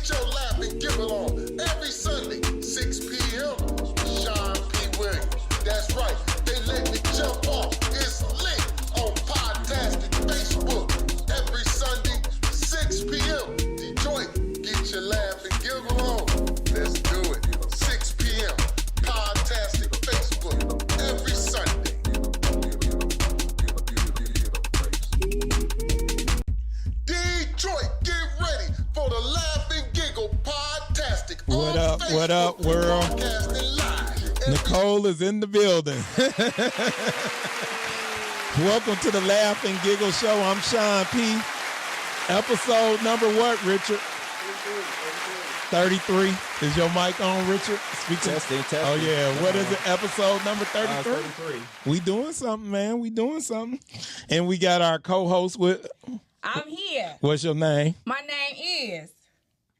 Get your laugh and giggle on every Sunday, 6 p.m. Sean P. Williams. That's right. They let me jump off. It's lit on Podtastic Facebook every Sunday, 6 p.m. Detroit, get your laugh and giggle on. Let's do it. 6 p.m. Podtastic Facebook every Sunday. Detroit, get ready for the Laugh and Giggle Podtastic. What up, Facebook, what up, world? Nicole is in the building. Welcome to the Laugh and Giggle Show. I'm Sean P. Episode number what, Richard? 33. Is your mic on, Richard? Testing. Oh, yeah. What is it? Episode number 33? 33. We doing something, man. We doing something. And we got our co-host with... I'm here. What's your name? My name is...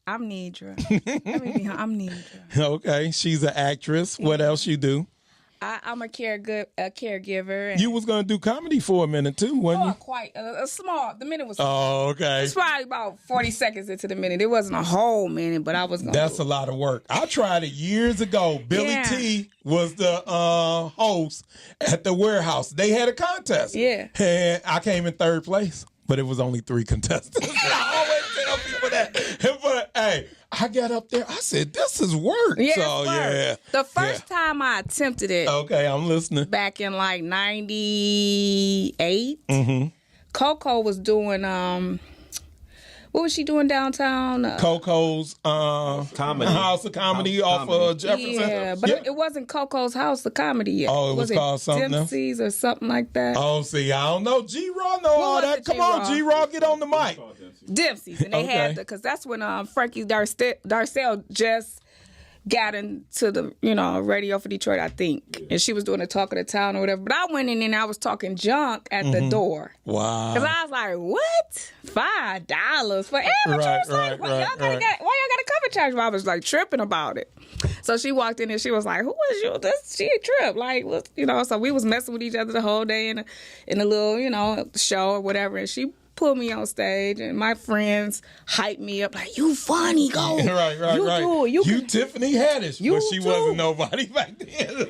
I'm Nidra. I'm Nidra. Okay. She's an actress. What else you do? I'm a caregiver. And you was going to do comedy for a minute, too, wasn't you? Quite. A small. The minute was... Oh, okay. It's probably about 40 seconds into the minute. It wasn't a whole minute, but I was going to... That's a lot of work. I tried it years ago. Billy T was the host at the warehouse. They had a contest. Yeah. And I came in third place, but it was only 3 contestants. I always tell people that. But, hey, I got up there. I said, this is work. Yeah, so, yeah. The first time I attempted it. Okay, I'm listening. Back in like 98. Mm-hmm. Coco was doing, what was she doing downtown? Coco's comedy. House of Comedy off of Jefferson. Yeah, but it wasn't Coco's House of Comedy yet. Oh, it was called something else? Dempsey's or something like that. Oh, see, I don't know. G-Raw know all that. Come on, G-Raw, get on the mic. Dempsey's, and they had because that's when Frankie Darcell just got into the radio for Detroit, I think, and she was doing the talk of the town or whatever. But I went in and I was talking junk at the door. Wow! Because I was like, "What? $5 for amateurs? Why y'all got a cover charge?" Well, I was like tripping about it. So she walked in and she was like, "Who is you? She a trip, like So we was messing with each other the whole day in a little show or whatever, and she pulled me on stage, and my friends hyped me up like, "You funny, go, right, do it. You Tiffany Haddish, but she wasn't nobody back then."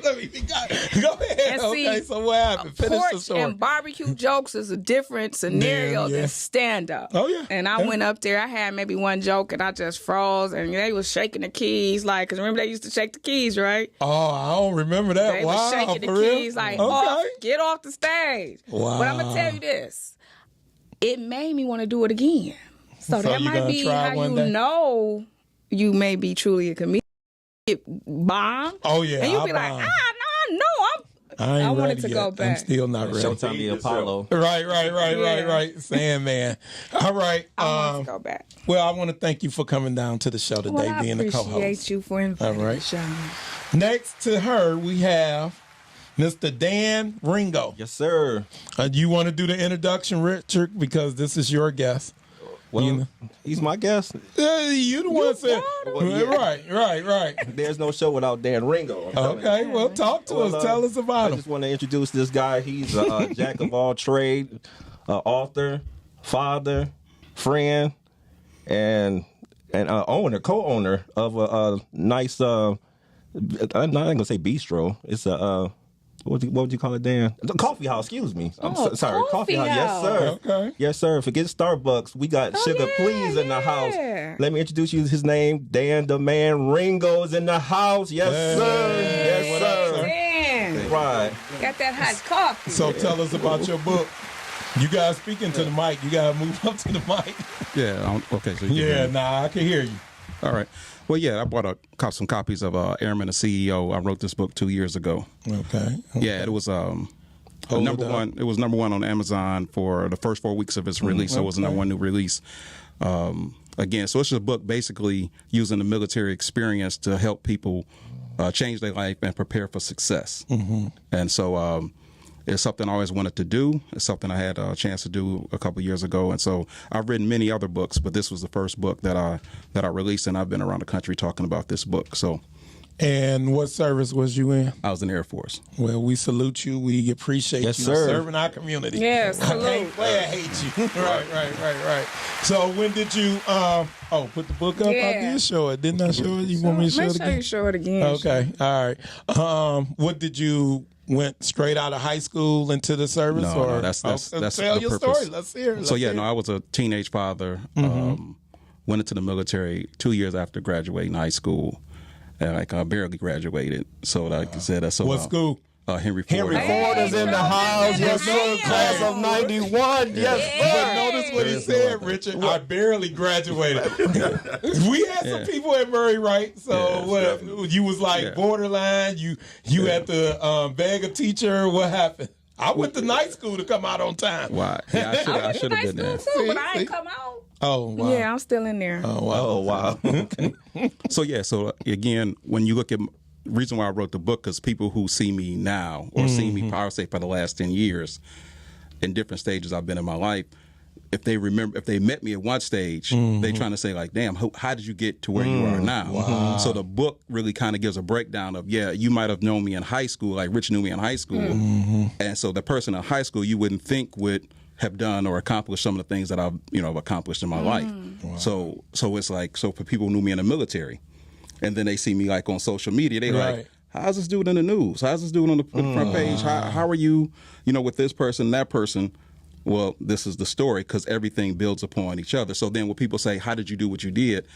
Go ahead. And okay, so what happened? Finish the story. And barbecue jokes is a different scenario than stand up. Oh yeah. And I went up there. I had maybe one joke, and I just froze, and they was shaking the keys because remember they used to shake the keys, right? Oh, I don't remember that. They was shaking the keys like, get off the stage. Wow. But I'm gonna tell you this. It made me want to do it again. So that might be how know you may be truly a comedian. Bomb. Oh, yeah. And you'll be like, I wanted to go back. I'm still not ready. Showtime the Apollo. Right. Sandman. All right. I want to go back. Well, I want to thank you for coming down to the show today, being the co-host. I appreciate you for inviting me. Next to her, we have Mr. Dan Ringo. Yes, sir. You want to do the introduction, Richard, because this is your guest. Well, he's my guest. You the one said. Right. There's no show without Dan Ringo. Okay, well, talk to us. Tell us about him. I just want to introduce this guy. He's a jack of all trades, author, father, friend, and co-owner of a nice, I'm not going to say bistro. It's a... What would you call it, Dan? The coffee house, excuse me. I'm sorry. Coffee house. Yes, sir. Okay. Yes, sir. Forget Starbucks. We got Sugar Please in the house. Let me introduce you to his name. Dan the Man Ringo's in the house. Yes, sir. Yes, sir. Dan. Right. Got that hot coffee. So tell us about your book. You guys speaking to the mic. You got to move up to the mic. Yeah. Okay. So I can hear you. All right. Well, yeah, I bought some copies of Airman, the CEO. I wrote this book 2 years ago. Okay. Yeah, it was number one. It was number one on Amazon for the first 4 weeks of its release. So it was number one new release. Again, so it's just a book basically using the military experience to help people change their life and prepare for success. Mm-hmm. And so it's something I always wanted to do. It's something I had a chance to do a couple years ago. And so I've written many other books, but this was the first book that I released, and I've been around the country talking about this book. So And what service was you in? I was in the Air Force. Well, we salute you. We appreciate Yes, you sir. serving our community. Yes, I can't salute. play I hate you. Right. So when did you put the book up? I Yeah. did show it. Didn't I show it? You want me to show Make it sure again? you show it again. Okay. All right. What did you went straight out of high school into the service? No, that's tell the your purpose. story. Let's hear it. I was a teenage father. Went into the military 2 years after graduating high school. And I barely graduated. So like I said, that's What school? Henry Ford. Henry Ford is in the house. Yes, sir. Class of 91. Yes, But sir. notice what he said, Richard. I barely graduated. We had some people at Murray, right? So what? You was like borderline. You had to beg a teacher. What happened? I went to night school to come out on time. Why? Yeah, I should have been there. Too, but I ain't come out. Oh wow. Yeah, I'm still in there. Oh, wow. So again, when you look at reason why I wrote the book, because people who see me now or see me, I would say for the last 10 years, in different stages I've been in my life, if they met me at one stage, they trying to say like, damn, how did you get to where you are now? Wow. So the book really kind of gives a breakdown of, you might have known me in high school, like Rich knew me in high school. And so the person in high school you wouldn't think would have done or accomplished some of the things that I've accomplished in my life. Wow. So it's like, so for people who knew me in the military, and then they see me like on social media, they like, how's this dude in the news? How's this dude on the front page? How are you, with this person, that person? Well, this is the story, because everything builds upon each other. So then when people say, how did you do what you did?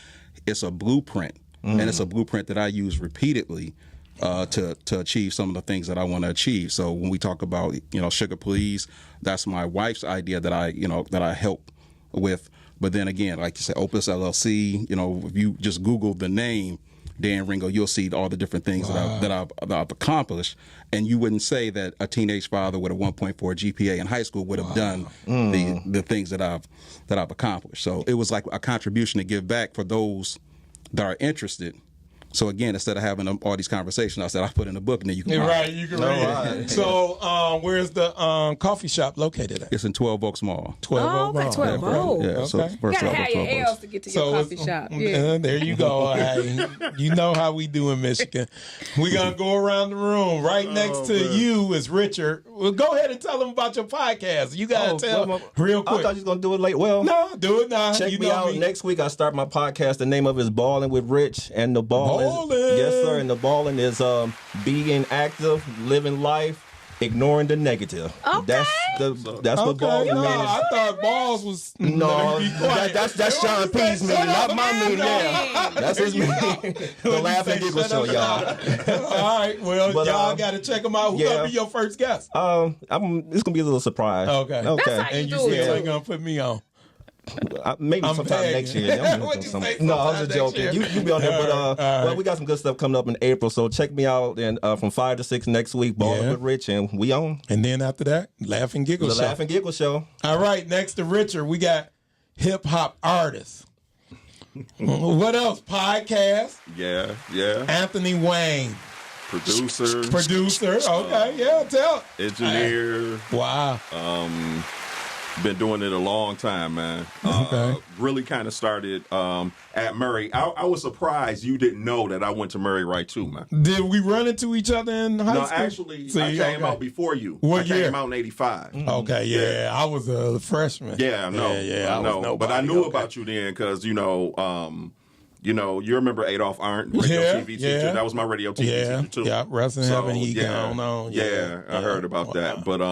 It's a blueprint, and it's a blueprint that I use repeatedly to achieve some of the things that I want to achieve. So when we talk about, Sugar Please, that's my wife's idea that I help with. But then again, like you said, Opus LLC, if you just Google the name Dan Ringo, you'll see all the different things that I've accomplished. And you wouldn't say that a teenage father with a 1.4 GPA in high school would have done the things that I've accomplished. So it was like a contribution to give back for those that are interested. So again, instead of having all these conversations, I said I put in a book and then you can read it. You can read it. So where's the coffee shop located at? It's in 12 Oaks Mall. 12 Oaks Mall. 12 Oaks. Yeah, so first Gotta off, have your 12 Oaks. L's to get to your coffee shop. Yeah. There you go. Hey, you know how we do in Michigan. We're going to go around the room. Right next to you is Richard. Well, go ahead and tell them about your podcast. You got to tell real quick. I thought you was going to do it later. Well, no, do it now. Check me out next week. I start my podcast. The name of it is Ballin' with Rich. And the ballin'. Yes, sir. And the ballin' is being active, living life, ignoring the negative. Okay. That's what ballin' means. I thought balls was that's Sean P's meaning, not my meaning now. That's his meaning. The Laugh and Giggle Show, y'all. All right, well, y'all got to check them out. Who's gonna be your first guest? It's gonna be a little surprise. Okay. That's how And you do it. still ain't gonna put me on. Maybe sometime next year. What'd you say, No, I was sometime just joking. next year? You be on there, but All right. well, we got some good stuff coming up in April, so check me out and from 5 to 6 next week, Ballin' with Rich, and we on. And then after that, Laugh and Giggle The Show. Laugh and Giggle Show. All right, next to Richard, we got hip hop artists. What else? Podcast. Yeah. Anthony Wayne. Producer. Okay, yeah, tell. Engineer. Wow. Been doing it a long time, man. Okay. Really kind of started at Murray. I was surprised you didn't know that I went to Murray right too, man. Did we run into each other in high No, school? actually, I came out before you. What I year? came out in 85. Okay, yeah. I was a freshman. Yeah, I know. Yeah, I know. But I knew about you then because, you remember Adolph Arndt, radio TV teacher. That was my radio TV teacher too. Yeah, rest in heaven, he gone on. Yeah, I heard about that. But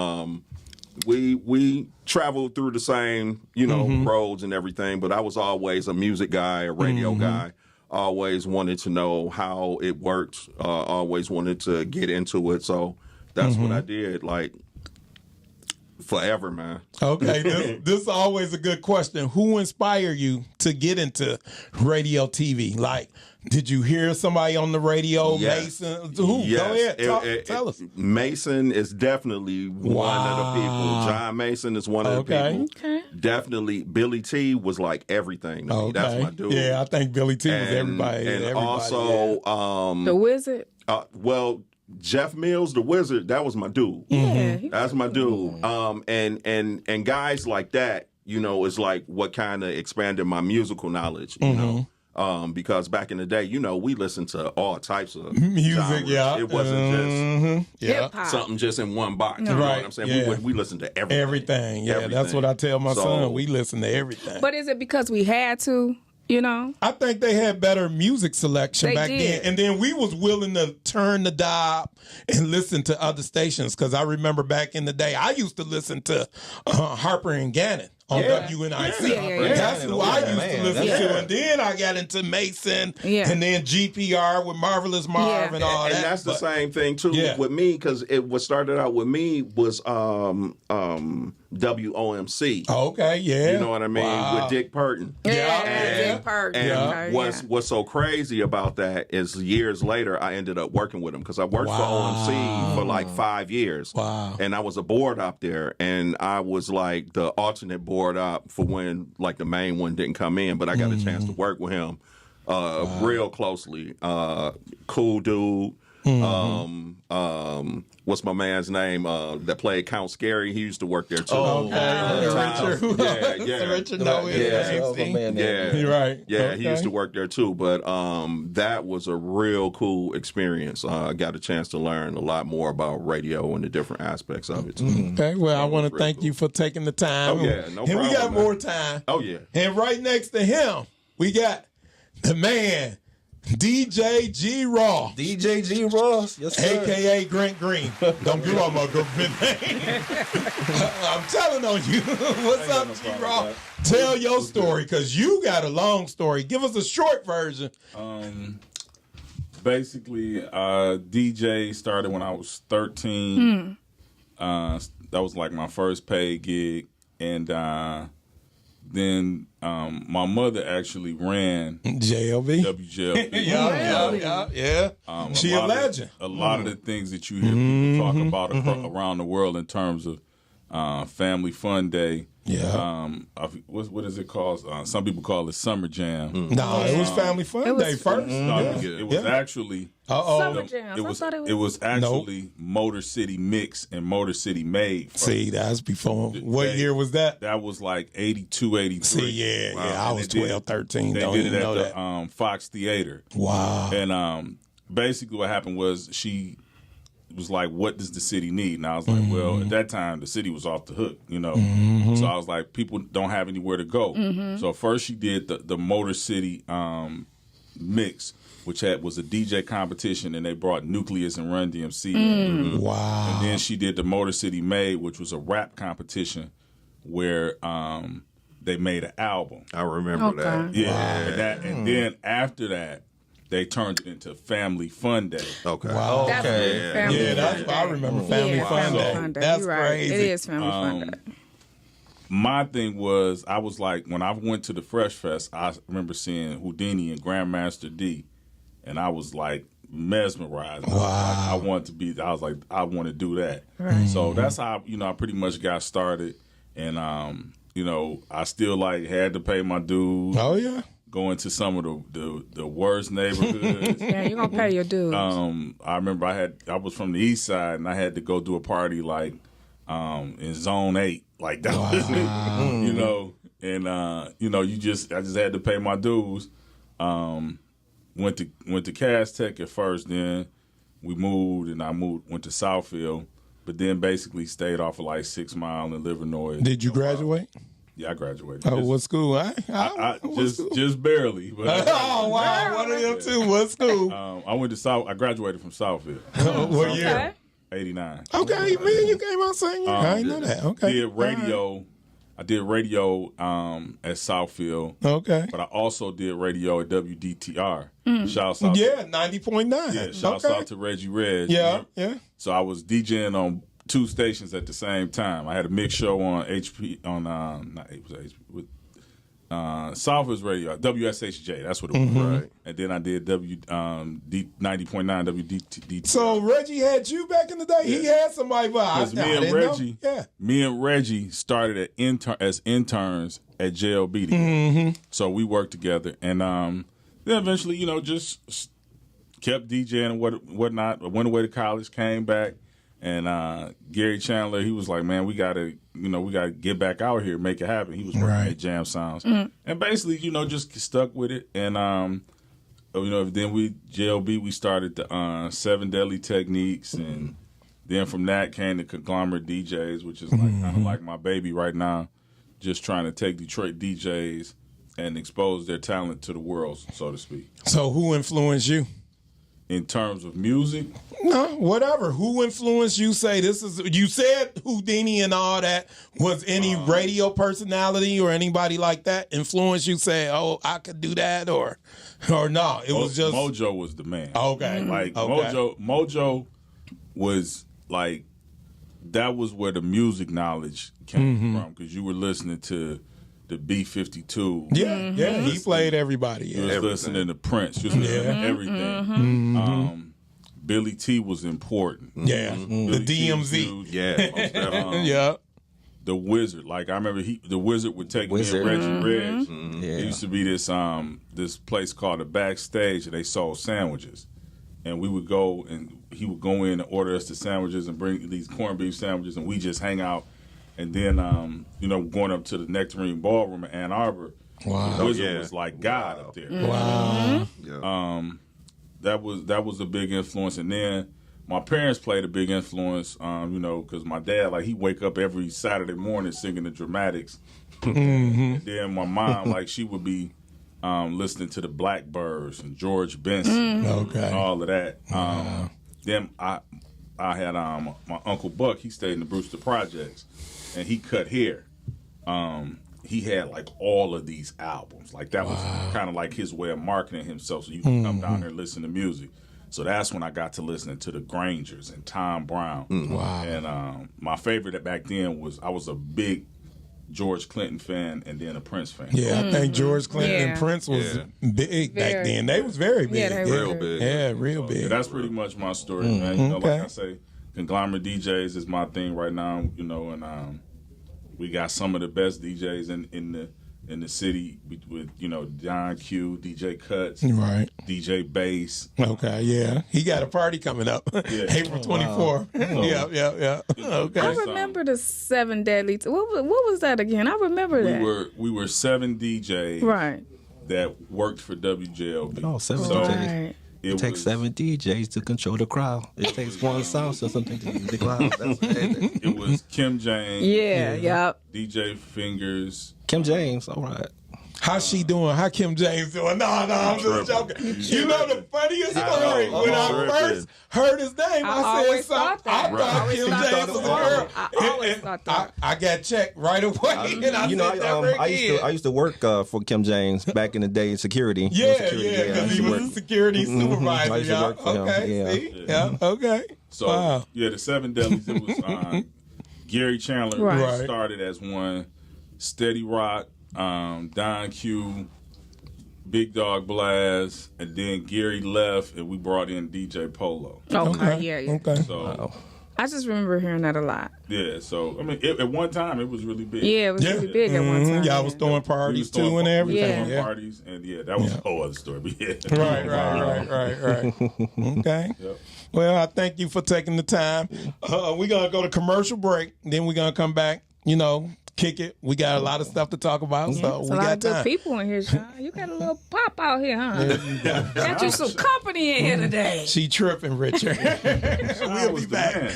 we traveled through the same, roads and everything, but I was always a music guy, a radio guy. Always wanted to know how it worked. Always wanted to get into it. So that's what I did, like, forever, man. Okay, this is always a good question. Who inspired you to get into radio TV? Like, did you hear somebody on the radio? Yes. Mason? Who? Yes. Go ahead, tell us. Mason is definitely one of the people. John Mason is one of the people. Okay. Definitely. Billy T was like everything to me. That's my dude. Yeah, I think Billy T was everybody. And also, The Wizard. Jeff Mills, the Wizard, that was my dude. Yeah. That's my dude. And guys like that, is like what kind of expanded my musical knowledge, Because back in the day, we listened to all types of music. genres. Yeah, It wasn't just Hip-hop. something just in one box. You know Right. what I'm saying? Yeah. We listened to everything. Everything. Yeah, Everything. that's what I tell my So- son. We listen to everything. But is it because we had to? I think they had better music selection They back did. then, and then we was willing to turn the dial and listen to other stations. Because I remember back in the day, I used to listen to Harper and Gannon on WNIC. Yeah. That's who I used to listen that's to, and then I got into Mason, Yeah. and then GPR with Marvelous Marv Yeah. and all And that. that's the But- same thing too Yeah. with me, because what started out with me was WOMC. Okay, yeah. You know what I mean? Wow. With Dick Purton. Yeah. Big perk. And Okay, what's so crazy about that is years later I ended up working with him, because I worked for OMC for like 5 years. Wow. And I was a board op there, and I was like the alternate board op for when like the main one didn't come in, but I got a chance to work with him real closely. Cool dude. What's my man's name that played Count Scary? He used to work there too. Richard. Yeah. Richard, no, Yeah. You're right. Yeah, he Okay. used to work there too. But that was a real cool experience. I got a chance to learn a lot more about radio and the different aspects of it too. Okay, well, I want to real thank cool. you for taking the time. Oh, yeah, no And we problem, got man. more time. Oh yeah. And right next to him, we got the man, DJ G Raw, DJ G Ross, yes sir. a.k.a. Grant Green. Don't give up my government name. I'm telling on you. What's up, G Raw? Tell your story, because you got a long story. Give us a short version. Basically, DJ started when I was 13. That was like my first paid gig, and then my mother actually ran JLB. WJLB. Yeah. She a legend. A lot of the things that you hear people talk about around the world in terms of Family Fun Day. Yeah. What is it called? Some people call it Summer Jam. No, it was Family Fun Day first. No, it was actually. Summer Jams. I thought It was actually Motor City Mix and Motor City Made. First. See, that's before. What year was that? That was like 82, 83. See, yeah. I And was they did 12, 13. They Don't did even it know at that. the Fox Theater. Wow. And basically what happened was she was like, what does the city need? And I was like, well, at that time, the city was off the hook, So I was like, people don't have anywhere to go. So first she did the Motor City Mix, which was a DJ competition, and they brought Nucleus and Run DMC. Wow. And then she did the Motor City Made, which was a rap competition where they made an album. I remember that. Yeah. And then after that, they turned it into Family Fun Day. Okay. Wow. That's Okay. Family Yeah, that's Fun what I Day. remember. Family Fun Family Day. Fun Day. That's You're right. crazy. It is Family Fun Day. My thing was, I was like, when I went to the Fresh Fest, I remember seeing Houdini and Grandmaster D, and I was like mesmerized. Wow. I wanted to be. I was like, I want to do that. Right. So that's how I pretty much got started, and I still like had to pay my dues. Oh, yeah. Going to some of the worst neighborhoods. Yeah, you're going to pay your dues. I remember I was from the east side, and I had to go do a party like in Zone 8, like that was, and I just had to pay my dues. Went to Cass Tech at first, then we moved, and I went to Southfield, but then basically stayed off of like 6 Mile in Livernois. Did you graduate? Yeah, I graduated. Oh, what school? Just barely. But Oh, wow. One of them two. What school? I went to South. I graduated from Southfield. What year? Okay. 89. Okay, man, you came out singing. I didn't know that. Okay. Did radio. I did radio at Southfield. Okay. But I also did radio at WDTR. Shouts out. Yeah, 90.9. Yeah, shouts okay. out to Reggie Reg. Yeah, yeah. So I was DJing on 2 stations at the same time. I had a mix show on HP with Southwest Radio, WSHJ. That's what it was. Right. And then I did 90.9 WDT. So Reggie had you back in the day. He had somebody. Because me and Reggie started as interns at JLB together. So we worked together, and then eventually, just kept DJing and whatnot. I went away to college, came back, And Gary Chandler, he was like, man, we gotta get back out here, make it happen. He was working at Jam Sounds, and basically, just stuck with it. And then JLB, we started the 7 Deadly Techniques, and then from that came the Conglomerate DJs, which is like kind of like my baby right now. Just trying to take Detroit DJs and expose their talent to the world, so to speak. So who influenced you? In terms of music? No, whatever. Who influenced you? You said Houdini and all that. Was any radio personality or anybody like that influence you? Say, oh, I could do that, or no? It was just Mojo was the man. Okay, Mojo was like, that was where the music knowledge came from, because you were listening to the B-52. Yeah, he played everybody. You was listening to Prince. You was listening to everything. Billy T was important. Yeah, the DMZ. Yeah. The Wizard. Like, I remember the Wizard would take me and Reggie Reg. There used to be this place called the Backstage, and they sold sandwiches. And we would go, and he would go in and order us the sandwiches and bring these corned beef sandwiches, and we just hang out. And then, going up to the Nectarine Ballroom in Ann Arbor, the Wizard was like God up there. Wow. That was a big influence. And then my parents played a big influence, because my dad, like, he'd wake up every Saturday morning singing the Dramatics. And then my mom, like, she would be listening to the Blackbirds and George Benson and all of that. Then I had my Uncle Buck, he stayed in the Brewster Projects. And he cut hair. He had like all of these albums. Like that was kind of like his way of marketing himself. So you can come down there and listen to music. So that's when I got to listening to the Grangers and Tom Brown. And my favorite back then was, I was a big George Clinton fan and then a Prince fan. Yeah, I think George Clinton and Prince was big back then. They was very big. Yeah, real big. Yeah, real big. Yeah, that's pretty much my story, man. Like I say, Conglomerate DJs is my thing right now, and we got some of the best DJs in the city with Don Q, DJ Cuts, DJ Bass. Okay, yeah, he got a party coming up, April 24th. Yeah. Okay, I remember the 7 Deadly. What was that again? I remember that. We were 7 DJs, that worked for WJLB. Oh, 7 DJs. It takes 7 DJs to control the crowd. It takes one sound system to use the crowd. It was Kim James. DJ Fingers. Kim James, all right. How's she doing? How Kim James doing? No, I'm just joking. You know the funniest story? When I first heard his name, I said something. I thought Kim James was a girl. I always thought that. I got checked right away, and I said never again. I used to work for Kim James back in the day in security. Yeah, because he was a security supervisor. I used to work for him. Okay, see? Yeah, okay. So, the 7 Delis, it was Gary Chandler started as one, Steady Rock, Don Q, Big Dog Blast, and then Gary left, and we brought in DJ Polo. Okay. So I just remember hearing that a lot. Yeah, so I mean, at one time it was really big. Yeah, it was really big at one time. Y'all was throwing parties too and everything. Parties, and that was a whole other story. But Right. Okay. Yep. Well, I thank you for taking the time. We're gonna go to commercial break, then we're gonna come back. Kick it. We got a lot of stuff to talk about, so we got time. A lot of good people in here, Sean. You got a little pop out here, huh? Got you some company in here today. She tripping, Richard. We'll be back.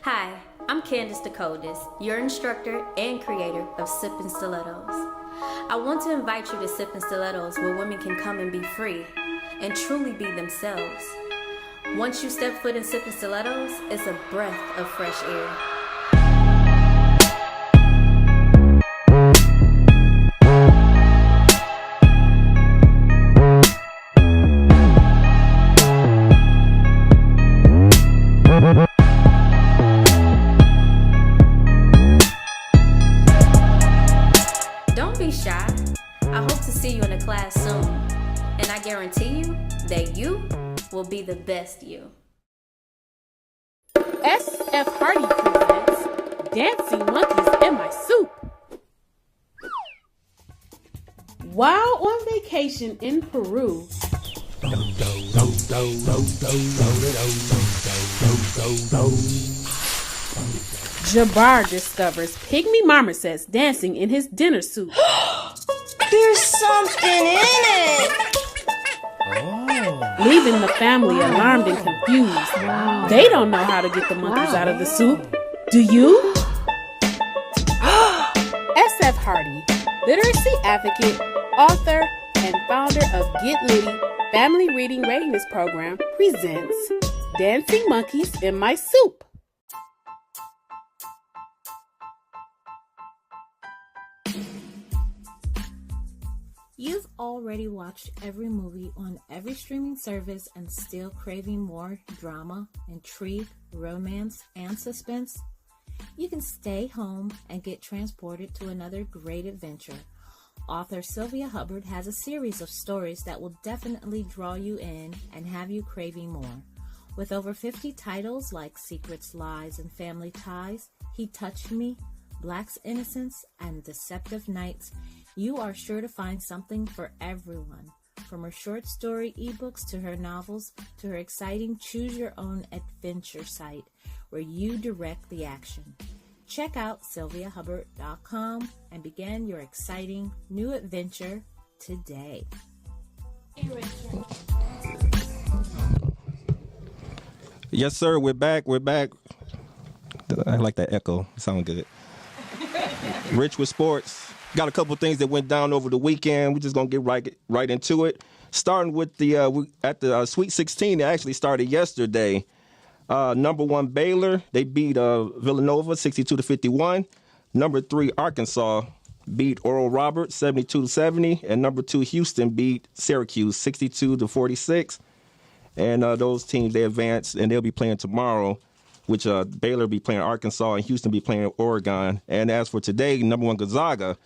Hi, I'm Candace Dakotas, your instructor and creator of Sippin' Stilettos. I want to invite you to Sippin' Stilettos, where women can come and be free and truly be themselves. Once you step foot in Sippin' Stilettos, it's a breath of fresh air. Don't be shy. I hope to see you in a class soon. And I guarantee you that you will be the best you. SF Hardy presents Dancing Monkeys in My Soup. While on vacation in Peru, Jabbar discovers pygmy marmosets dancing in his dinner suit. There's something in it. Leaving the family alarmed and confused. They don't know how to get the monkeys out of the soup. Do you? SF Hardy, literacy advocate, author, and founder of Get Litty Family Reading Readiness Program, presents Dancing Monkeys in My Soup. You've already watched every movie on every streaming service and still craving more drama, intrigue, romance, and suspense? You can stay home and get transported to another great adventure. Author Sylvia Hubbard has a series of stories that will definitely draw you in and have you craving more. With over 50 titles like Secrets, Lies, and Family Ties, He Touched Me, Black's Innocence, and Deceptive Nights, you are sure to find something for everyone. From her short story ebooks to her novels to her exciting Choose Your Own Adventure site where you direct the action. Check out sylviahubbard.com and begin your exciting new adventure today. Yes, sir. We're back. I like that echo. Sound good. Rich with sports. Got a couple things that went down over the weekend. We're just gonna get right into it. Starting with the Sweet 16. It actually started yesterday. Number 1 Baylor, they beat Villanova 62-51. Number 3 Arkansas beat Oral Roberts 72-70, and number 2 Houston beat Syracuse 62-46. And those teams, they advanced, and they'll be playing tomorrow, which Baylor be playing Arkansas and Houston be playing Oregon. And as for today, number 1 Gonzaga,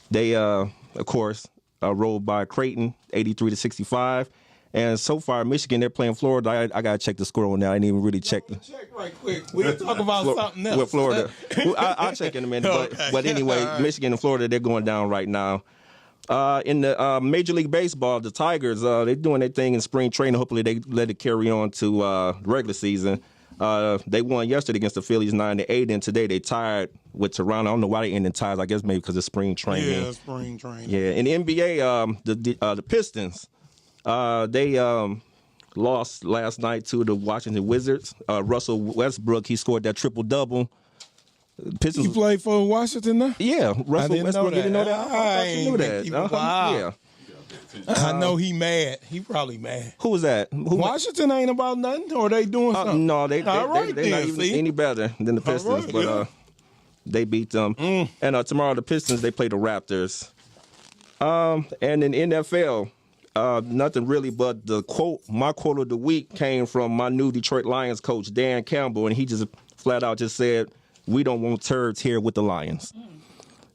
they of course rolled by Creighton 83-65. And so far, Michigan, they're playing Florida. I got to check the score on that. I didn't even really check. Check right quick. We'll talk about something else. With Florida. I'll check in a minute. Okay. But anyway, right. Michigan and Florida, they're going down right now. In the Major League Baseball, the Tigers, they're doing their thing in spring training. Hopefully, they let it carry on to the regular season. They won yesterday against the Phillies 9-8, and today they tied with Toronto. I don't know why they ended ties. I guess maybe because of spring training. Yeah, spring training. Yeah, in the NBA, the Pistons, they lost last night to the Washington Wizards. Russell Westbrook, he scored that triple-double. Pistons. You played for Washington now? Yeah, Russell Westbrook. You didn't know that? I thought you knew that. Wow. Yeah. I know he mad. He probably mad. Who was that? Washington ain't about nothing, or they doing something? No, they're not even any better than the Pistons, right, but they beat them. And tomorrow the Pistons, they play the Raptors. And in NFL, nothing really but the quote. My quote of the week came from my new Detroit Lions coach, Dan Campbell, and he just flat out just said, "We don't want turds here with the Lions."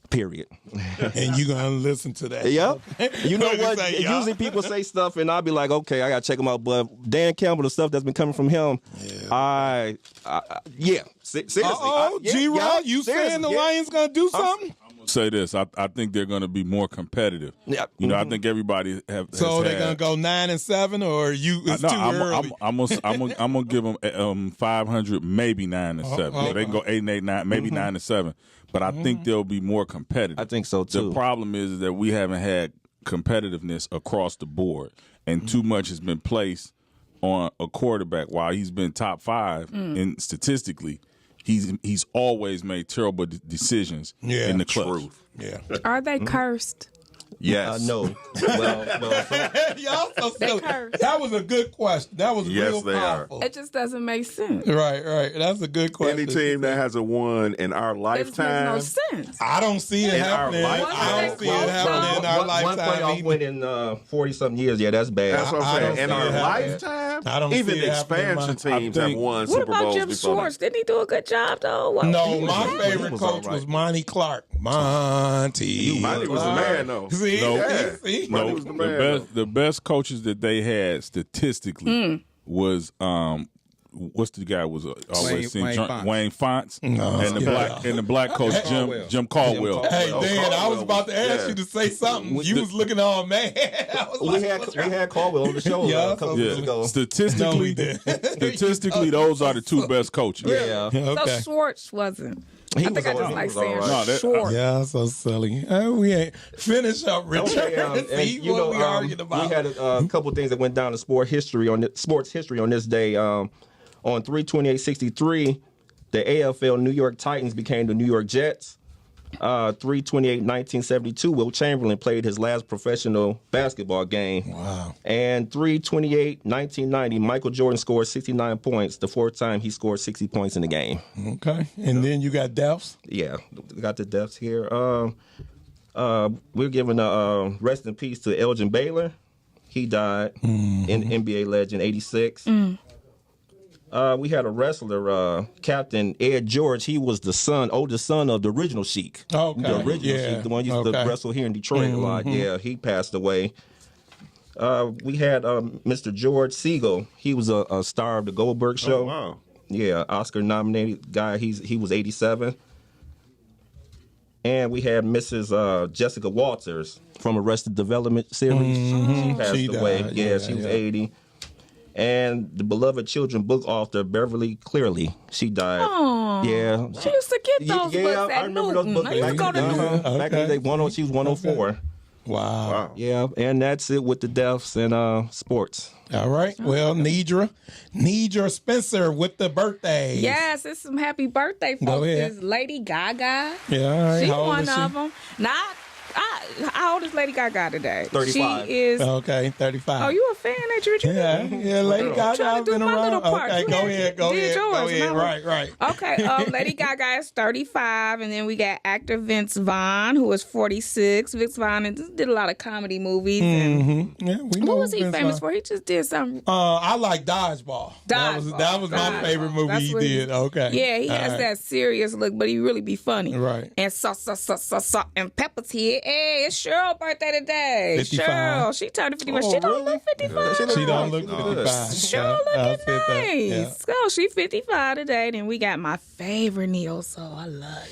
Period. And you're going to listen to that. Yep. You know what? Usually people say stuff, and I'll be like, okay, I got to check them out. But Dan Campbell, the stuff that's been coming from him, seriously. G-Rod, you saying the Lions going to do something? I'm going to say this. I think they're going to be more competitive. Yeah. You know, I think everybody So they're going to go 9-7, or it's too early? I'm gonna give them 500, maybe 9-7. So they can go 8-8, 9, maybe 9-7. But I think they'll be more competitive. I think so, too. The problem is that we haven't had competitiveness across the board, and too much has been placed on a quarterback. While he's been top 5, and statistically, he's always made terrible decisions in the clutch. Yeah. Are they cursed? Yes. No. Well, y'all so silly. That was a good question. That was real powerful. It just doesn't make sense. Right. That's a good question. Any team that hasn't won in our lifetime. It makes no sense. I don't see it happening. I don't see it happening in our lifetime. One playoff win in 40-something years. Yeah, that's bad. That's what I'm saying. In our lifetime, I don't even see it expansion teams have won Super Bowls before. What about Jim Schwartz? Didn't he do a good job, though? No, my favorite coach was Monty Clark. Monty was the man, though. See? No, was the man, the best coaches that they had statistically was what's the guy was always seen Wayne Fonts. and the black coach Jim Caldwell. Hey, Dan, I was about to ask you to say something. You was looking all mad. We had Caldwell on the show a couple years ago. Statistically, those are the two best coaches. Yeah. So Schwartz wasn't. I think I just like saying right. Schwartz. Yeah, so silly. We ain't finish up, Richard. Okay, See what we arguing about. We had a couple things that went down in sports history on this day. On 3/28/63, the AFL New York Titans became the New York Jets. 3/28/1972, Will Chamberlain played his last professional basketball game. Wow. And 3/28/1990, Michael Jordan scored 69 points, the fourth time he scored 60 points in the game. Okay. And then you got deaths? Yeah, we got the deaths here. We're giving a rest in peace to Elgin Baylor. He died in NBA legend, 86. We had a wrestler, Captain Ed George. He was the oldest son of the original Sheik. Okay. The original Sheik, the one who used to wrestle here in Detroit a lot. Yeah, he passed away. We had Mr. George Siegel. He was a star of the Goldberg Show. Oh, wow. Yeah, Oscar-nominated guy. He was 87. And we had Mrs. Jessica Walters from Arrested Development series. She passed away. Died. Yeah, she was 80. And the beloved children book author Beverly Cleary, she died. Aww. Yeah, She used to get those books at Newton. I used to go to Newton. Back in the day, she was 104. Wow. Yeah, and that's it with the deaths and sports. All right. Well, Nidra Spencer with the birthday. Yes, it's some happy birthday Go folks. ahead. It's Lady Gaga. Yeah, all right. She's How old one is she? of them. How old is Lady Gaga today? 35. She is. Okay, 35. Oh, you a fan, ain't you? Yeah, Lady Gaga trying to do been my around. little part. Okay, You go had- ahead. did yours, Right. Okay, Lady Gaga is 35, and then we got actor Vince Vaughn, who is 46. Vince Vaughn did a lot of comedy movies. And Yeah, we know what was he Vince famous Vaughn. for? He just did something. I like Dodgeball. That was my favorite movie That's he what did. Okay. Yeah, he has All right. that serious look, but he really be funny. Right. And salt and pepper's here. Hey, it's Cheryl's birthday today. 55. Cheryl, she turned 51. She don't look 55. She don't look 55. Cheryl looking nice. So she 55 today. Then we got my favorite neo soul. I love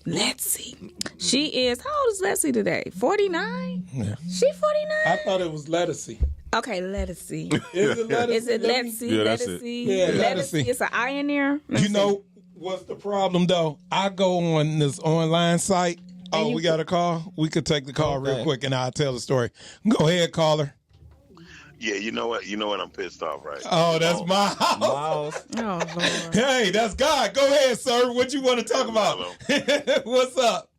Lexi. She is, how old is Lexi today? 49? Yeah. She 49? I thought it was Lettucey. Okay, Lettucey. Is it Lettucey? Is it Lettucey? Yeah, that's Lettucey? Yeah, Lettucey. Lettucey. It's an I in there. You know what's the problem though? I go on this online site. Oh, we got a call? We could take the call real quick and I'll tell the story. Go ahead, caller. Yeah, you know what? I'm pissed off, right? Oh, that's Miles. Oh, Lord. Hey, that's God. Go ahead, sir. What you want to talk about? What's up?